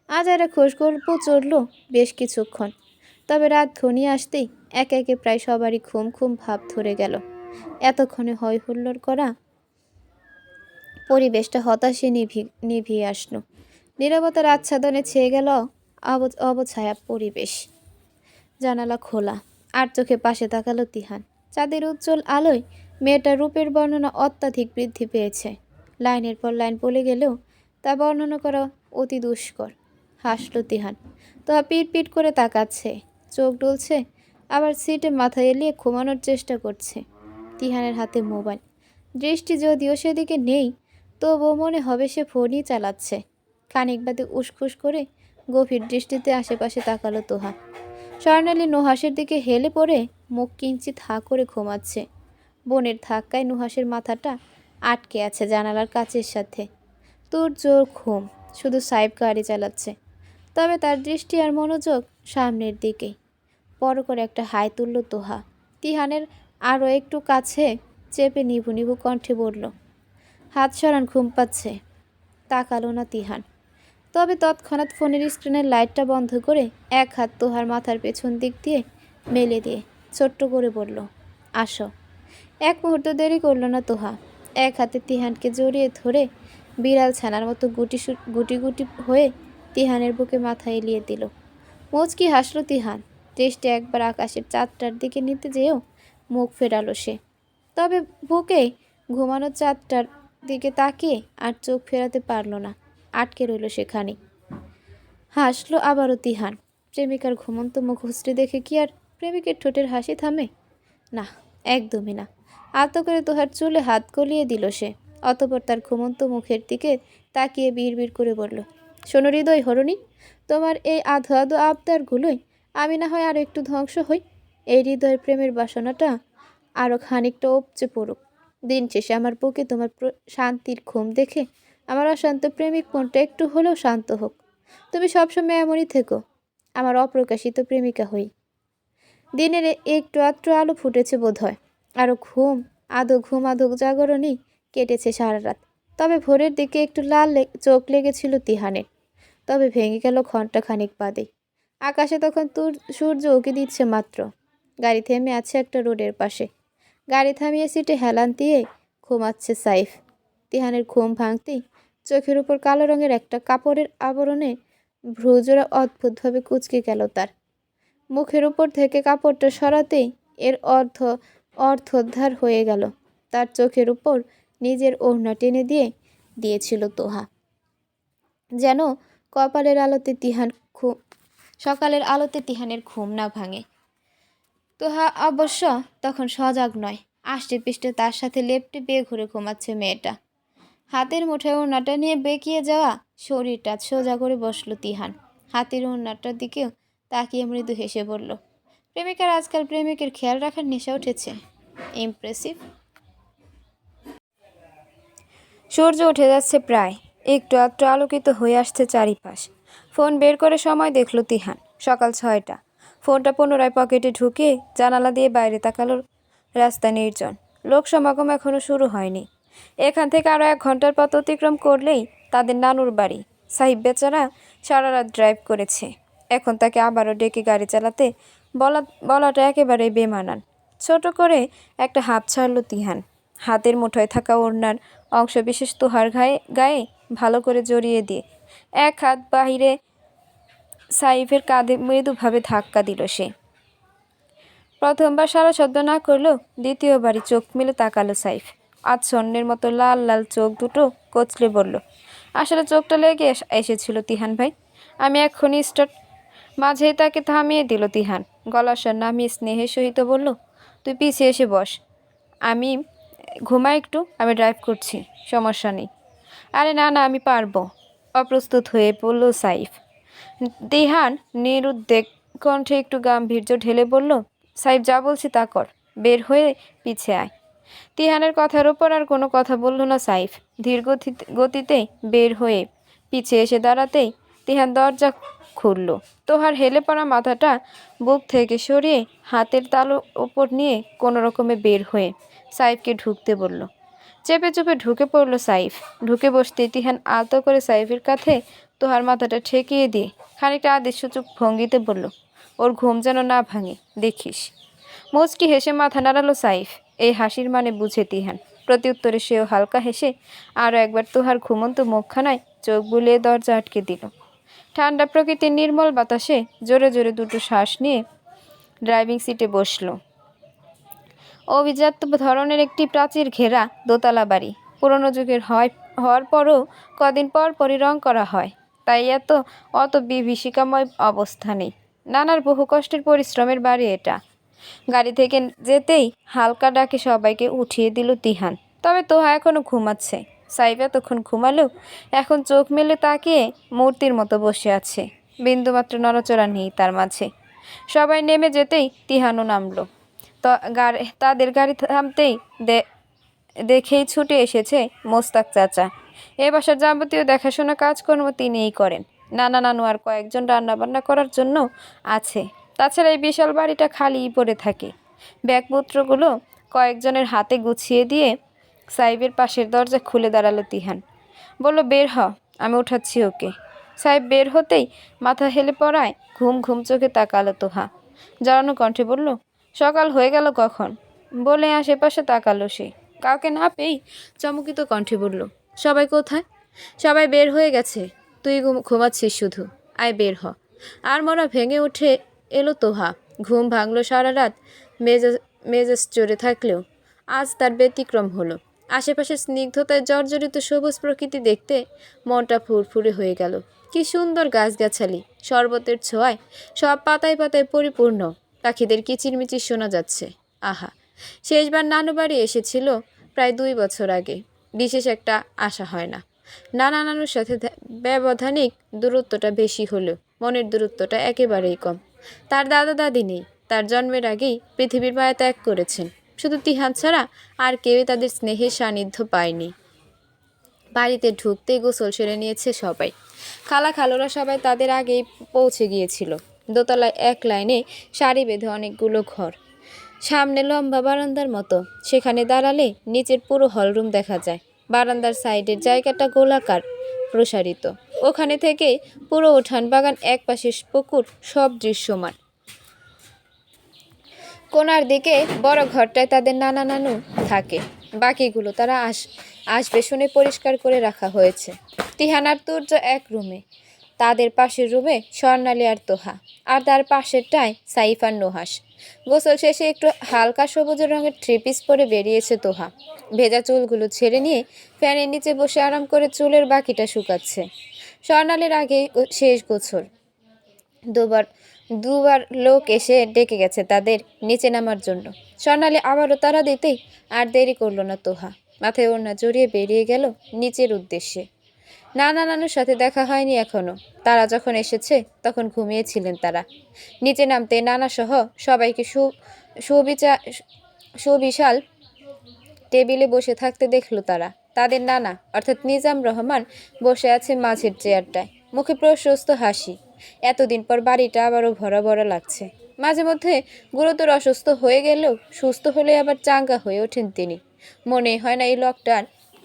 আজ একটা খোশ গল্প চলল বেশ কিছুক্ষণ। তবে রাত ঘনিয়ে আসতেই একে একে প্রায় সবারই ঘুম ঘুম ভাব ধরে গেল। এতক্ষণে হয় হুল্লোড় করা পরিবেশটা হতাশে নিভিয়ে আসলো। নীরবতার আচ্ছাদনে ছেয়ে গেল অবছায়া পরিবেশ। জানালা খোলা, আর চোখে পাশে তাকালো তিহান। চাঁদের উজ্জ্বল আলোয় মেয়েটার রূপের বর্ণনা অত্যাধিক বৃদ্ধি পেয়েছে। লাইনের পর লাইন বলে গেলেও তা বর্ণনা করা অতি দুষ্কর। হাসল তিহান। তোহা পিট পিট করে তাকাচ্ছে, চোখ ডুলছে, আবার সিটে মাথা এলিয়ে ঘুমানোর চেষ্টা করছে। তিহানের হাতে মোবাইল, দৃষ্টি যদিও সেদিকে নেই, তবুও মনে হবে সে ফোনই চালাচ্ছে। খানিক বাদে উসখুস করে গভীর দৃষ্টিতে আশেপাশে তাকালো তোহা। স্বর্ণালী নুহাসের দিকে হেলে পড়ে মুখ কিঞ্চিত হা করে ঘুমাচ্ছে। বোনের ধাক্কায় নুহাসের মাথাটা আটকে আছে জানালার কাচের সাথে। তোর জোর ঘুম, শুধু সাইব গাড়ি চালাচ্ছে, তবে তার দৃষ্টি আর মনোযোগ সামনের দিকেই। বড় করে একটা হাই তুলল তোহা। তিহানের আরও একটু কাছে চেপে নিভু নিভু কণ্ঠে বলল, হাত সরান, ঘুম পাচ্ছে। তাকালো না তিহান, তবে তৎক্ষণাৎ ফোনের স্ক্রিনের লাইটটা বন্ধ করে এক হাত তোহার মাথার পেছন দিক দিয়ে মেলে দিয়ে ছোট্ট করে বলল, আসো। এক মুহূর্ত দেরি করলো না তোহা। এক হাতে তিহানকে জড়িয়ে ধরে বিড়াল ছানার মতো গুটি গুটি হয়ে তিহানের বুকে মাথা এলিয়ে দিল। মুচকি হাসল তিহান। দৃষ্টি একবার আকাশের চাঁদটার দিকে নিতে যেয়েও মুখ ফেরালো সে। তবে বুকে ঘুমানো চাঁদটার দিকে তাকিয়ে আর চোখ ফেরাতে পারল না, আটকে রইল সেখানে। হাসলো আবারও তিহান। প্রেমিকার ঘুমন্ত মুখ হুঁচড়ে দেখে কি আর প্রেমিকের ঠোঁটের হাসি থামে? না, একদমই না। আলতো করে তোহার চুলে হাত গলিয়ে দিল সে। অতঃপর তার ঘুমন্ত মুখের দিকে তাকিয়ে বিড়বিড় করে বলল, শোনো হৃদয় হরণী, তোমার এই আধো আধো আবদারগুলোই আমি না হয় আরও একটু ধ্বংস হই। এই হৃদয়ের প্রেমের বাসনাটা আরও খানিকটা উপচে পড়ুক। দিন শেষে আমার বুকে তোমার শান্তির ঘুম দেখে আমার অশান্ত প্রেমিক মনটা একটু হলেও শান্ত হোক। তুমি সবসময় এমনই থেকো, আমার অপ্রকাশিত প্রেমিকা হই। দিনের একটু আধটু আলো ফুটেছে বোধ হয়, আরও ঘুম আধো জাগরণেই কেটেছে সারা রাত। তবে ভোরের দিকে একটু লাল চোখ লেগেছিল তিহানের, তবে ভেঙে গেল ঘন্টা খানিক বাদে। আকাশে তখন সূর্য উঁকি দিচ্ছে মাত্র। গাড়ি থেমে আছে একটা রোডের পাশে। গাড়ি থামিয়ে সিটে হেলান দিয়ে ঘুমাচ্ছে সাইফ। তিহানের ঘুম ভাঙতেই চোখের উপর কালো রঙের একটা কাপড়ের আবরণে ভ্রুজোড়া অদ্ভুতভাবে কুঁচকে গেল তার। মুখের উপর থেকে কাপড়টা সরাতেই এর অর্ধোদ্ধার হয়ে গেল। তার চোখের উপর নিজের ওড়না টেনে দিয়েছিল তোহা, যেন সকালের আলোতে তিহানের ঘুম না ভাঙে। তোহা অবশ্য তখন সজাগ নয়। আষ্টে পিষ্টে তার সাথে লেপ্টে বেঘুরে ঘুমাচ্ছে মেয়েটা। হাতের মুঠোয় ওড়নাটা নিয়ে বেঁকিয়ে যাওয়া শরীরটা সোজা করে বসল তিহান। হাতের ওড়নাটার দিকেও তাকিয়ে মৃদু হেসে বলল, প্রেমিকার আজকাল প্রেমিকের খেয়াল রাখার নেশা উঠেছে। ইমপ্রেসিভ। সূর্য উঠে যাচ্ছে প্রায়, একটু আধটু আলোকিত হয়ে আসছে চারিপাশ। ফোন বের করে সময় দেখল তিহান, সকাল 6টা। ফোনটা পুনরায় পকেটে ঢুকিয়ে জানালা দিয়ে বাইরে তাকালো। রাস্তা নির্জন, লোক সমাগম এখনও শুরু হয়নি। এখান থেকে আরও 1 ঘন্টার পথ অতিক্রম করলেই তাদের নানুর বাড়ি। সাহিব বেচারা সারা রাত ড্রাইভ করেছে, এখন তাকে আবারও ডেকে গাড়ি চালাতে বলাটা একেবারেই বেমানান। ছোট করে একটা হাঁপ ছাড়ল তিহান। হাতের মুঠোয় থাকা ওড়নার অংশবিশেষ তোহার গায়ে ভালো করে জড়িয়ে দিয়ে এক হাত বাহিরে সাইফের কাঁধে মৃদুভাবে ধাক্কা দিল সে। প্রথমবার সারা শব্দ না করলেও দ্বিতীয়বারই চোখ মেলে তাকালো সাইফ। আচ্ছন্নের মতো লাল লাল চোখ দুটো কচলে বলল, আসলে চোখটা লেগে এসেছিল তিহান ভাই, আমি এক্ষুনি স্টার্ট। মাঝেই তাকে থামিয়ে দিল তিহান। গলার স্বর নামিয়ে স্নেহের সহিত বলল, তুই পিছিয়ে এসে বস, আমি ঘুমাই একটু, আমি ড্রাইভ করছি, সমস্যা নেই। আরে না না, আমি পারবো, অপ্রস্তুত হয়ে পড়ল সাইফ। তিহান নিরুদ্বেগ কণ্ঠে একটু গাম্ভীর্য ঢেলে বলল, সাইফ যা বলছি তা কর, বের হয়ে পিছে আয়। তিহানের কথার ওপর আর কোনো কথা বলল না সাইফ। ধীর গতিতে বের হয়ে পিছে এসে দাঁড়াতেই তিহান দরজা খুলল। তোহার হেলে পড়া মাথাটা বুক থেকে সরিয়ে হাতের তালুর ওপর নিয়ে কোনো রকমে বের হয়ে সাইফকে ঢুকতে বলল। চেপে চুপে ঢুকে পড়ল সাইফ। ঢুকে বসতে তিহান আলতো করে সাইফের কাঁধে তোহার মাথাটা ঠেকিয়ে দিয়ে খানিকটা আদেশসূচক ভঙ্গিতে বলল, ওর ঘুম যেন না ভাঙে, দেখিস। মুচকি হেসে মাথা নাড়ালো সাইফ। এই হাসির মানে বুঝে তিহান। প্রত্যুত্তরে সেও হালকা হেসে আরও একবার তোহার ঘুমন্ত মুখখানায় চোখ বুলিয়ে দরজা আটকে দিল। ঠান্ডা প্রকৃতির নির্মল বাতাসে জোরে জোরে দুটো শ্বাস নিয়ে ড্রাইভিং সিটে বসল। অভিজাত ধরনের একটি প্রাচীর ঘেরা দোতলা বাড়ি। পুরনো যুগের হওয়ার পরও কদিন পর পরই রং করা হয়। তাই অত বিভীষিকাময় অবস্থা নেই। নানার বহু কষ্টের পরিশ্রমের বাড়ি এটা। গাড়ি থেকে যেতেই হালকা ডাকে সবাইকে উঠিয়ে দিল তিহান। তবে তোহা এখনো ঘুমাচ্ছে। সাইফ এতক্ষণ ঘুমালেও এখন চোখ মেলে তাকিয়ে মূর্তির মতো বসে আছে। বিন্দুমাত্র নড়াচড়া নেই তার মাঝে। সবাই নেমে যেতেই তিহানও নামলো। তাদের গাড়ি থামতেই দেখেই ছুটে এসেছে মোস্তাক চাচা। এ বাসার যাবতীয় দেখাশোনা কাজকর্ম তিনিই করেন। নানা নানু আর কয়েকজন রান্নাবান্না করার জন্য আছে। তাছাড়া এই বিশাল বাড়িটা খালিই পড়ে থাকে। ব্যাগপত্রগুলো কয়েকজনের হাতে গুছিয়ে দিয়ে সাইবের পাশের দরজা খুলে দাঁড়ালো তিহান। বলল, বের হ, আমি উঠাচ্ছি ওকে। সাহেব বের হতেই মাথা হেলে পড়ায় ঘুম ঘুম চোখে তাকালো তোহা। জড়ানো কণ্ঠে বলল, সকাল হয়ে গেল কখন? বলে আশেপাশে তাকালো সে। কাউকে না পেয়েই চমকিত কণ্ঠে বলল, সবাই কোথায়? সবাই বের হয়ে গেছে, তুই ঘুমাচ্ছিস শুধু, আয় বের হ। আর মরা ভেঙে উঠে এলো তোহা। ঘুম ভাঙল সারা রাত মেজাজ চড়ে থাকলেও আজ তার ব্যতিক্রম হলো। আশেপাশে স্নিগ্ধতায় জর্জরিত সবুজ প্রকৃতি দেখতে মনটা ফুরফুরে হয়ে গেল। কি সুন্দর গাছগাছালি, শরবতের ছোঁয়ায় সব পাতায় পাতায় পরিপূর্ণ। পাখিদের কিচিরমিচির শোনা যাচ্ছে। আহা, শেষবার নানু বাড়ি এসেছিল প্রায় 2 বছর আগে। বিশেষ একটা আশা হয় না। নানা নানুর সাথে ব্যবধানিক দূরত্বটা বেশি হলেও মনের দূরত্বটা একেবারেই কম। তার দাদা দাদি নেই। তার জন্মের আগেই পৃথিবীর মায়া ত্যাগ করেছেন। শুধু তিহান ছাড়া আর কেউই তাদের স্নেহের সান্নিধ্য পায়নি। বাড়িতে ঢুকতেই গোসল সেরে নিয়েছে সবাই। খালা খালুরা সবাই তাদের আগেই পৌঁছে গিয়েছিল। দোতলায় এক লাইনে সারি বেঁধে অনেকগুলো ঘর। সামনে লম্বা বারান্দার মতো, সেখানে দাঁড়ালে নিচের পুরো হলরুম দেখা যায়। বারান্দার সাইডের জায়গাটা গোলাকার প্রসারিত। ওখানে থেকে পুরো উঠান, বাগান, এক পাশে পুকুর, সব দৃশ্যমান। কোনার দিকে বড় ঘরটায় তাদের নানা নানু থাকে। বাকিগুলো তারা আসবে শুনে পরিষ্কার করে রাখা হয়েছে। তিহান আর তুর্য এক রুমে, তাদের পাশের রুমে স্বর্ণালী আর তোহা, আর তার পাশেরটায় সাইফ আর নুহাস। গোসল শেষে একটু হালকা সবুজ রঙের 3 পিস পরে বেরিয়েছে তোহা। ভেজা চুলগুলো ছেড়ে নিয়ে ফ্যানের নিচে বসে আরাম করে চুলের বাকিটা শুকাচ্ছে। স্বর্ণালীর আগে শেষ গোসল। দুবার লোক এসে ডেকে গেছে তাদের নিচে নামার জন্য। স্বর্ণালী আবারও তারা দিতেই আর দেরি করল না তোহা। মাথায় ওড়না জড়িয়ে বেরিয়ে গেল নিচের উদ্দেশ্যে। নানা নানুর সাথে দেখা হয়নি এখনো। তারা যখন এসেছে তখন ঘুমিয়েছিলেন তারা। নিচে নামতে নানা সহ সবাইকে সুবিশাল টেবিলে বসে থাকতে দেখলো তারা। তাদের নানা অর্থাৎ নিজাম রহমান বসে আছে মাঝের চেয়ারটায়, মুখে প্রশস্ত হাসি। এতদিন পর বাড়িটা আবারও ভরা ভরা লাগছে। মাঝে মধ্যে গুরুতর অসুস্থ হয়ে গেলেও সুস্থ হলে আবার চাঙ্গা হয়ে ওঠেন তিনি। মনে হয় না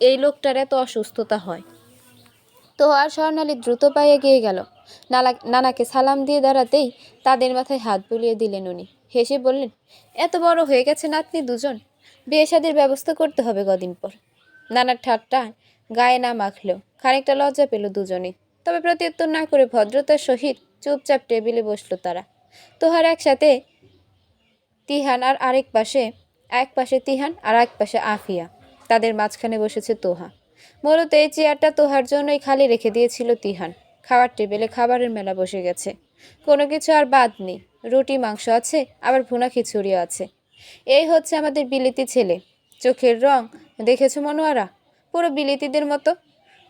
এই লোকটার এত অসুস্থতা হয়। তো আর স্বর্ণালী দ্রুত পায়ে এগিয়ে গেল। নানাকে সালাম দিয়ে দাঁড়াতেই তাদের মাথায় হাত বুলিয়ে দিলেন উনি। হেসে বললেন, এত বড় হয়ে গেছে নাতনি দুজন, বিয়ে শাদির ব্যবস্থা করতে হবে কদিন পর। নানার ঠাট্টা গায়ে না মাখলেও খানিকটা লজ্জা পেল দুজনে। তবে প্রত্যুত্তর না করে ভদ্রতার সহিত চুপচাপ টেবিলে বসলো তারা। তোহার একসাথে তিহান আর এক পাশে তিহান আর এক পাশে আফিয়া। তাদের মাঝখানে বসেছে তোহা। মূলত এই চেয়ারটা তোহার জন্যই খালি রেখে দিয়েছিল তিহান। খাওয়ার টেবিলে খাবারের মেলা বসে গেছে। কোনো কিছু আর বাদ নেই। রুটি মাংস আছে, আবার ভুনা খিচুড়িও আছে। এই হচ্ছে আমাদের বিলেতি ছেলে। চোখের রং দেখেছো মনোয়ারা, পুরো বিলেতিদের মতো।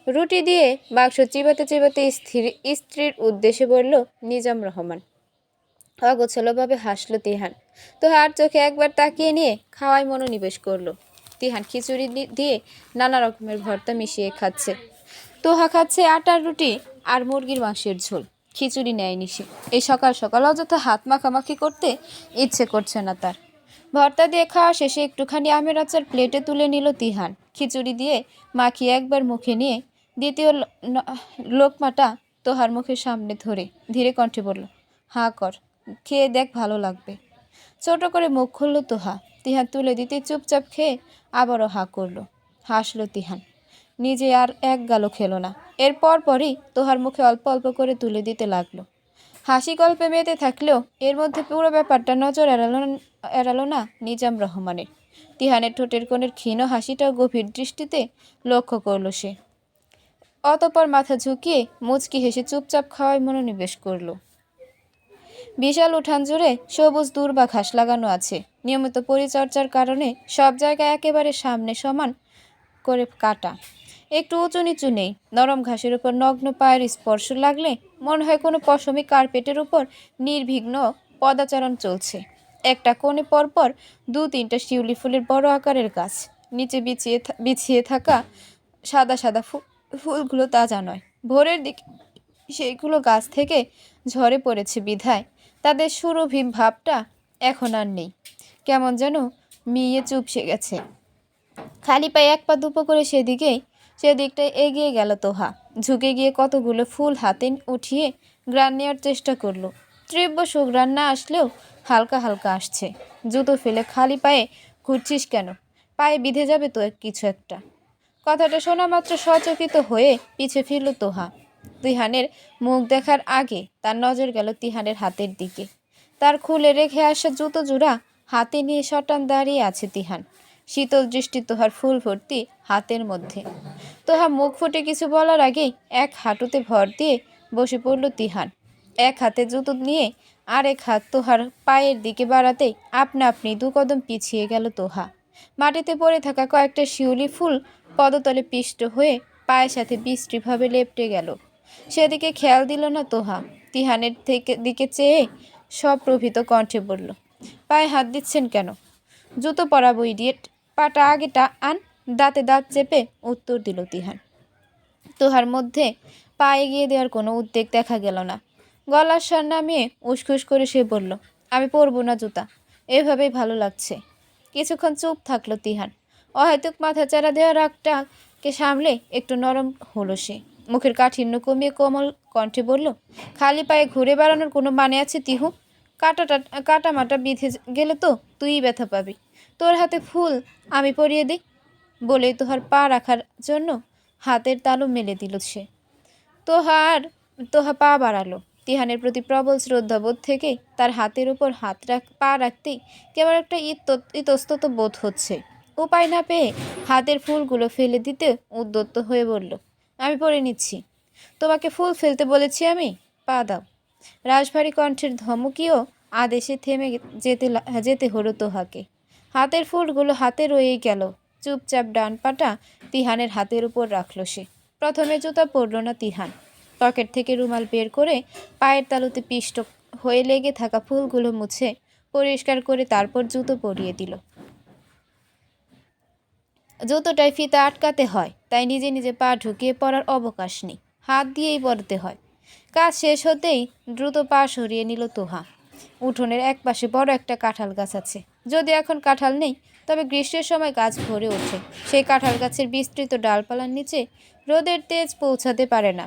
রুটি দিয়ে মাংস চিবাতে চিবাতে স্ত্রীর উদ্দেশ্যে বলল নিজাম রহমান। অগোছালোভাবে হাসল তিহান। তোহার চোখে একবার তাকিয়ে নিয়ে খাওয়ায় মনোনিবেশ করলো। তিহান খিচুড়ি দিয়ে নানা রকমের ভর্তা মিশিয়ে খাচ্ছে। তোহা খাচ্ছে আটার রুটি আর মুরগির মাংসের ঝোল। খিচুড়ি নেয়নি সে। এই সকাল সকাল অযথা হাত মাখামাখি করতে ইচ্ছে করছে না তার। ভর্তা দিয়ে খাওয়া শেষে একটুখানি আমের আচার প্লেটে তুলে নিল তিহান। খিচুড়ি দিয়ে মাখিয়ে একবার মুখে নিয়ে দ্বিতীয় লোকমাটা তোহার মুখের সামনে ধরে ধীরে কণ্ঠে বলল, হাঁ কর, খেয়ে দেখ, ভালো লাগবে। ছোট করে মুখ খুলল তোহা। তিহান তুলে দিতে চুপচাপ খেয়ে আবারও হাঁ করলো। হাসলো তিহান। নিজে আর এক গালও খেলো না। এরপর পরই তোহার মুখে অল্প অল্প করে তুলে দিতে লাগলো। হাসি গল্পে মেতে থাকলেও এর মধ্যে পুরো ব্যাপারটা নজর এড়ালো না নিজাম রহমানের। তিহানের ঠোঁটের কোণের ক্ষীণ হাসিটাও গভীর দৃষ্টিতে লক্ষ্য করল সে। অতঃপর মাথা ঝুঁকিয়ে মুচকি হেসে চুপচাপ খাওয়ায় মনোনিবেশ করলো। বিশাল উঠান জুড়ে সবুজ দূর্বা ঘাস লাগানো আছে। নিয়মিত পরিচর্যার কারণে সব জায়গায় একেবারে সামনে সমান করে কাটা। একটু উঁচু নিচু নেই। নরম ঘাসের উপর নগ্ন পায়ের স্পর্শ লাগলে মনে হয় কোনো পশমি কার্পেটের উপর নির্বিঘ্ন পদাচারণ চলছে। একটা কোণে পরপর 2-3টা শিউলি ফুলের বড় আকারের গাছ। নিচে বিছিয়ে থাকা সাদা সাদা ফুলগুলো তাজা নয়। ভোরের দিকে সেইগুলো গাছ থেকে ঝরে পড়েছে বিধায় তাদের সুরভি ভাবটা এখন আর নেই। কেমন যেন মিয়ে চুপসে গেছে। খালি পায়ে এক পা দুপো করে সেদিকটায় এগিয়ে গেল তোহা। ঝুঁকে গিয়ে কতগুলো ফুল হাতে উঠিয়ে ঘ্রাণ নেওয়ার চেষ্টা করলো। তীব্র সুঘ্রাণ না আসলেও হালকা হালকা আসছে। জুতো ফেলে খালি পায়ে ঘুরছিস কেন? পায়ে বিঁধে যাবে তো কিছু একটা। কথাটা শোনা মাত্র সচকিত হয়ে পিছে ফিরল তোহা। তিহানের মুখ দেখার আগে তার নজর গেল তিহানের হাতের দিকে। তার খুলে রেখে আসা জুতো জোড়া হাতে নিয়ে সটান দাঁড়িয়ে আছে তিহান। শীতল দৃষ্টি তোহার ফুল ভর্তি হাতের মধ্যে। তোহা মুখ ফুটে কিছু বলার আগেই এক হাঁটুতে ভর দিয়ে বসে পড়ল তিহান। এক হাতে জুতো নিয়ে আরেক হাত তোহার পায়ের দিকে বাড়াতেই আপনা আপনি 2 কদম পিছিয়ে গেল তোহা। মাটিতে পড়ে থাকা কয়েকটা শিউলি ফুল পদতলে পিষ্ট হয়ে পায়ের সাথে বিশ্রীভাবে লেপ্টে গেল। সেদিকে খেয়াল দিল না তোহা। তিহানের দিকে চেয়ে সপ্রভিত কণ্ঠে বলল, পায়ে হাত দিচ্ছেন কেন? জুতো পরাবো ইডিয়েট। পাটা আগেটা আন। দাঁতে দাঁত চেপে উত্তর দিল তিহান। তোহার মধ্যে পা এগিয়ে দেওয়ার কোনো উদ্বেগ দেখা গেল না। গলার স্বর নামিয়ে উসখুস করে সে বলল, আমি পরবো না জুতা, এভাবেই ভালো লাগছে। কিছুক্ষণ চুপ থাকলো তিহান। অহেতুক মাথাচাড়া দেওয়া রাগটাকে সামলে একটু নরম হলো সে। মুখের কাঠিন্য কমিয়ে কোমল কণ্ঠে বলল, খালি পায়ে ঘুরে বেড়ানোর কোনো মানে আছে তিহু? কাটা মাটা বিঁধে গেলে তো তুই ব্যথা পাবি। তোর হাতে ফুল আমি পরিয়ে দিই। বলেই তোহার পা রাখার জন্য হাতের তালু মেলে দিল সে। তোহা পা বাড়ালো। তিহানের প্রতি প্রবল শ্রদ্ধাবোধ থেকে তার হাতের উপর পা রাখতেই কেমন একটা ইতস্তত বোধ হচ্ছে। উপায় না পেয়ে হাতের ফুলগুলো ফেলে দিতে উদ্যত হয়ে বলল, আমি পরে নিচ্ছি। তোমাকে ফুল ফেলতে বলেছি আমি? পা দাও। রাশভারী কণ্ঠের ধমকীয় আদেশে থেমে যেতে হলো তোহাকে। হাতের ফুলগুলো হাতে রয়েই গেল। চুপচাপ ডান পাটা তিহানের হাতের উপর রাখল সে। প্রথমে জুতা পরল না তিহান। পকেট থেকে রুমাল বের করে পায়ের তালুতে পিষ্ট হয়ে লেগে থাকা ফুলগুলো মুছে পরিষ্কার করে তারপর জুতো পরিয়ে দিল। জুতোটায় ফিতা আটকাতে হয়, তাই নিজে নিজে পা ঢুকিয়ে পরার অবকাশ নেই। হাত দিয়েই পরতে হয়। কাজ শেষ হতেই দ্রুত পা সরিয়ে নিল তোহা। উঠোনের এক পাশে বড় একটা কাঁঠাল গাছ আছে। যদি এখন কাঁঠাল নেই, তবে গ্রীষ্মের সময় গাছ ভরে ওঠে। সেই কাঁঠাল গাছের বিস্তৃত ডালপালার নিচে রোদের তেজ পৌঁছাতে পারে না।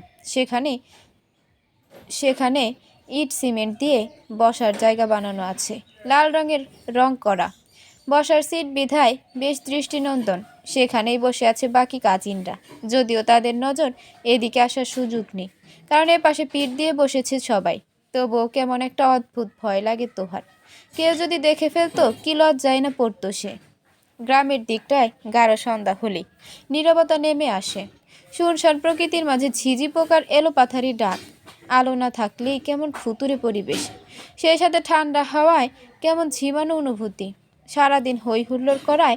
সেখানে ইট সিমেন্ট দিয়ে বসার জায়গা বানানো আছে। লাল রঙের রং করা বসার সিট বিধায় বেশ দৃষ্টিনন্দন। সেখানেই বসে আছে বাকি কাজিনরা, যদিও তাদের নজর এদিকে আসার সুযোগ নেই, কারণ এ পাশে পিঠ দিয়ে বসেছে সবাই। তবুও কেমন একটা অদ্ভুত ভয় লাগে তোহার। কেউ যদি দেখে ফেলতো কি লজ্জায় না পড়তো সে। গ্রামের দিকটায় গাঢ় সন্ধ্যা হলেই নীরবতা নেমে আসে। শুনশান প্রকৃতির মাঝে ঝিঝি পোকার এলোপাথারি ডাক। আলো না থাকলেই কেমন ফুতুরে পরিবেশ, সেই সাথে ঠান্ডা হাওয়ায় কেমন ঝিমানো অনুভূতি। সারাদিন হই হুল্লোড় করায়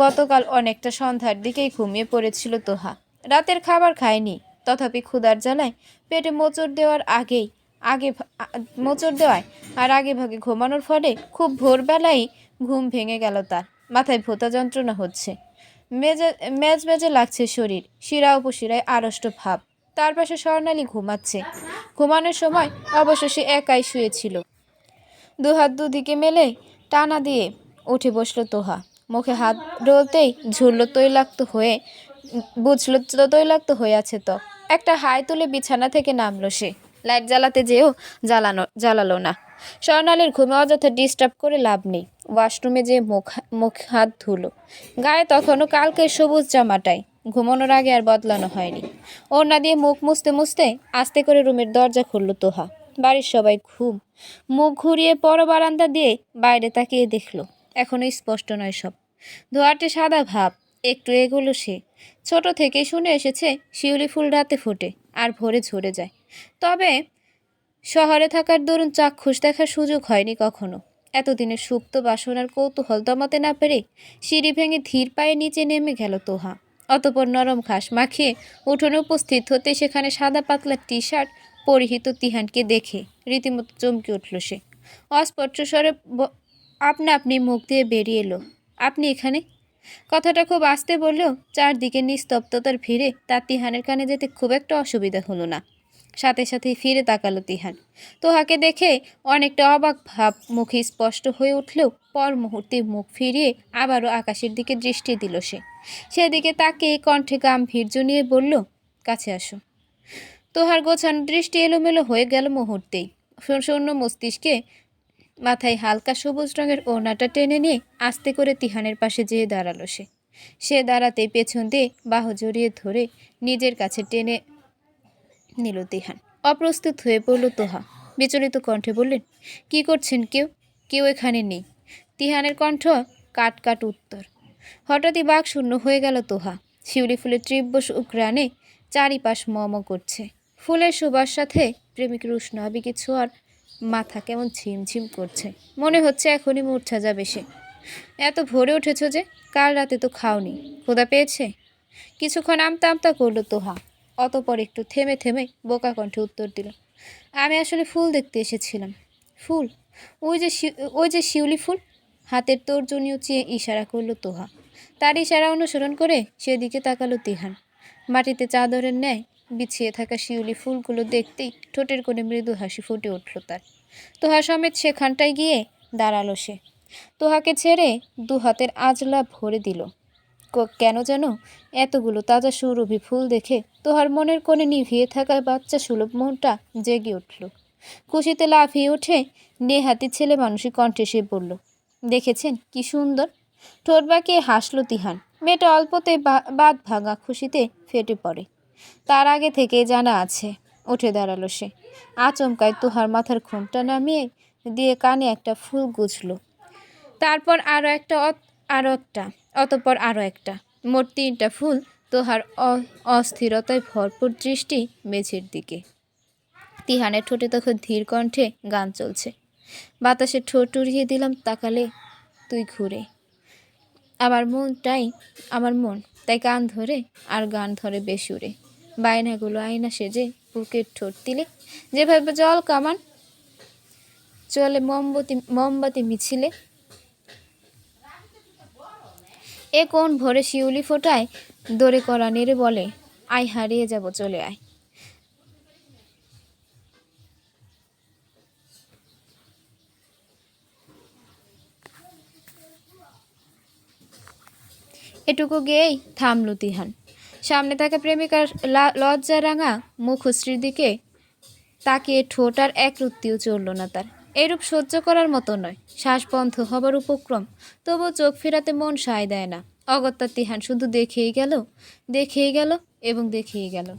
গতকাল অনেকটা সন্ধ্যার দিকেই ঘুমিয়ে পড়েছিল তোহা। রাতের খাবার খায়নি, তথাপি ক্ষুধার জ্বালায় পেটে মোচড় দেওয়ায় আগে ভাগে ঘুমানোর ফলে খুব ভোরবেলাই ঘুম ভেঙে গেল তার। মাথায় ভোঁতা যন্ত্রণা হচ্ছে, মেজে লাগছে শরীর, শিরা উপশিরায় আড়ষ্ট ভাব। তার পাশে স্বর্ণালী ঘুমাচ্ছে। ঘুমানোর সময় অবশ্য সে একাই শুয়েছিল। দুহাত দুদিকে মেলে টানা দিয়ে উঠে বসলো তোহা। মুখে হাত ডলতেই বুঝলো তৈলাক্ত হয়ে আছে তো। একটা হাই তুলে বিছানা থেকে নামলো সে। লাইট জ্বালাতে যেও জ্বালালো না। স্বর্ণালীর ঘুমে অযথা ডিস্টার্ব করে লাভ নেই। ওয়াশরুমে যেয়ে মুখ হাত ধুলো। গায়ে তখনও কালকের সবুজ জামাটাই, ঘুমানোর আগে আর বদলানো হয়নি। ওড়না দিয়ে মুখ মুছতে মুছতে আস্তে করে রুমের দরজা খুলল তোহা। বাড়ির সবাই ঘুম। মুখ ঘুরিয়ে পর বারান্দা দিয়ে বাইরে তাকিয়ে দেখল। এখনো স্পষ্ট নয় সব। ধোঁয়াটে সাদা ভাব। একটু এগোলো সে। ছোট থেকেই শুনে এসেছে শিউলি ফুল রাতে ফোটে আর ভোরে ঝরে যায়। তবে শহরে থাকার দরুন চাক্ষুষ দেখার সুযোগ হয়নি কখনো। এতদিনের সুপ্ত বাসনার কৌতূহল দমাতে না পেরে সিঁড়ি ভেঙে ধীর পায়ে নিচে নেমে গেল তোহা। অতপর নরম ঘাস মাখিয়ে উঠোনে উপস্থিত হতে সেখানে সাদা পাতলা টি শার্ট পরিহিত তিহানকে দেখে রীতিমতো চমকে উঠল সে। অস্পষ্ট স্বরে আপনা আপনি মুখ দিয়ে বেরিয়ে এলো, আপনি এখানে? কথাটা খুব আস্তে বললেও চারদিকে নিস্তব্ধতার ভিড়ে তার তিহানের কানে যেতে খুব একটা অসুবিধা হলো না। সাথে সাথেই ফিরে তাকালো তিহান। তোহাকে দেখে অনেকটা অবাক ভাব মুখে স্পষ্ট হয়ে উঠলেও পর মুহূর্তে মুখ ফিরিয়ে আবারও আকাশের দিকে দৃষ্টি দিল সে। সেদিকে তাকিয়ে কণ্ঠে গাম্ভীর্য নিয়ে বলল, কাছে আসো। তোহার গোছানো দৃষ্টি এলোমেলো হয়ে গেল মুহূর্তেই। শূন্য মস্তিষ্কে মাথায় হালকা সবুজ রঙের ওড়নাটা টেনে নিয়ে আস্তে করে তিহানের পাশে যেয়ে দাঁড়ালো সে দাঁড়াতেই পেছন দিয়ে বাহু জড়িয়ে ধরে নিজের কাছে টেনে নিল তিহান। অপ্রস্তুত হয়ে পড়ল তোহা। বিচলিত কণ্ঠে বললেন, কি করছেন? কেউ এখানে নেই। তিহানের কণ্ঠ কাট কাট উত্তর। হঠাৎই বাক শূন্য হয়ে গেল তোহা। শিউলি ফুলের তীব্র উগ্রাণে চারিপাশ মম করছে। ফুলের সুবাস সাথে প্রেমিকের উষ্ণ আবেগে ছোঁয়ার মাথা কেমন ঝিমঝিম করছে। মনে হচ্ছে এখনই মূর্ছা যাবে সে। এত ভোরে উঠেছ যে? কাল রাতে তো খাওনি, ক্ষুধা পেয়েছে? কিছুক্ষণ আমতা আমতা করলো তোহা। অতপর একটু থেমে থেমে বোকা কণ্ঠে উত্তর দিল, আমি আসলে ফুল দেখতে এসেছিলাম। ফুল? ওই যে শিউলি ফুল। হাতের তর্জনী উঁচিয়ে ইশারা করলো তোহা। তার ইশারা অনুসরণ করে সেদিকে তাকালো তিহান। মাটিতে চাদরের ন্যায় বিছিয়ে থাকা শিউলি ফুলগুলো দেখতেই ঠোঁটের কোণে মৃদু হাসি ফুটে উঠল তার। তোহা সমেত সেখানটায় গিয়ে দাঁড়ালো সে। তোহাকে ছেড়ে দু হাতের আজলা ভরে দিল। কেন যেন এতগুলো তাজা সুরভি ফুল দেখে তোহার মনের কোণে নিভিয়ে থাকা বাচ্চা সুলভ মনটা জেগে উঠল। খুশিতে লাফিয়ে উঠে নেহাতি ছেলে মানুষই কণ্ঠে সে বলল, দেখেছেন কি সুন্দর? ঠোঁট বাঁকিয়ে হাসল তিহান। মেয়েটা অল্পতে বাদ ভাঙা খুশিতে ফেটে পড়ে। তার আগে থেকেই জানা আছে। উঠে দাঁড়ালো সে। আচমকায় তোহার মাথার ঘোমটা নামিয়ে দিয়ে কানে একটা ফুল গুছল। তারপর আরও একটা, অতঃপর আরও একটা, মোট 3টা ফুল। তোহার অস্থিরতায় ভরপুর দৃষ্টি মেঝের দিকে। তিহানের ঠোঁটে তখন ধীর কণ্ঠে গান চলছে। বাতাসে ঠোঁট উড়িয়ে দিলাম তাকালে তুই ঘুরে। আমার মন তাই কান ধরে আর গান ধরে বেসুরে। বায়নাগুলো আয়না সেজে বুকের ঠোঁট দিলে যেভাবে জল কামান চলে মোমবাতি মিছিলে। এ কোন ভোরে শিউলি ফোটায় দড়ে করা নেড়ে বলে, আয় হারিয়ে যাব চলে আয়। এটুকু গেয়েই থামল তিহান। সামনে থাকা প্রেমিকার লজ্জা রাঙা মুখশ্রীর দিকে তাকিয়ে ঠোঁট আর এক রুত্তিও চলল না তার। এরূপ সহ্য করার মতো নয়। শ্বাস বন্ধ হবার উপক্রম, তবুও চোখ ফেরাতে মন সায় দেয় না। অগত্যা তিহান শুধু দেখেই গেল এবং দেখেই গেল।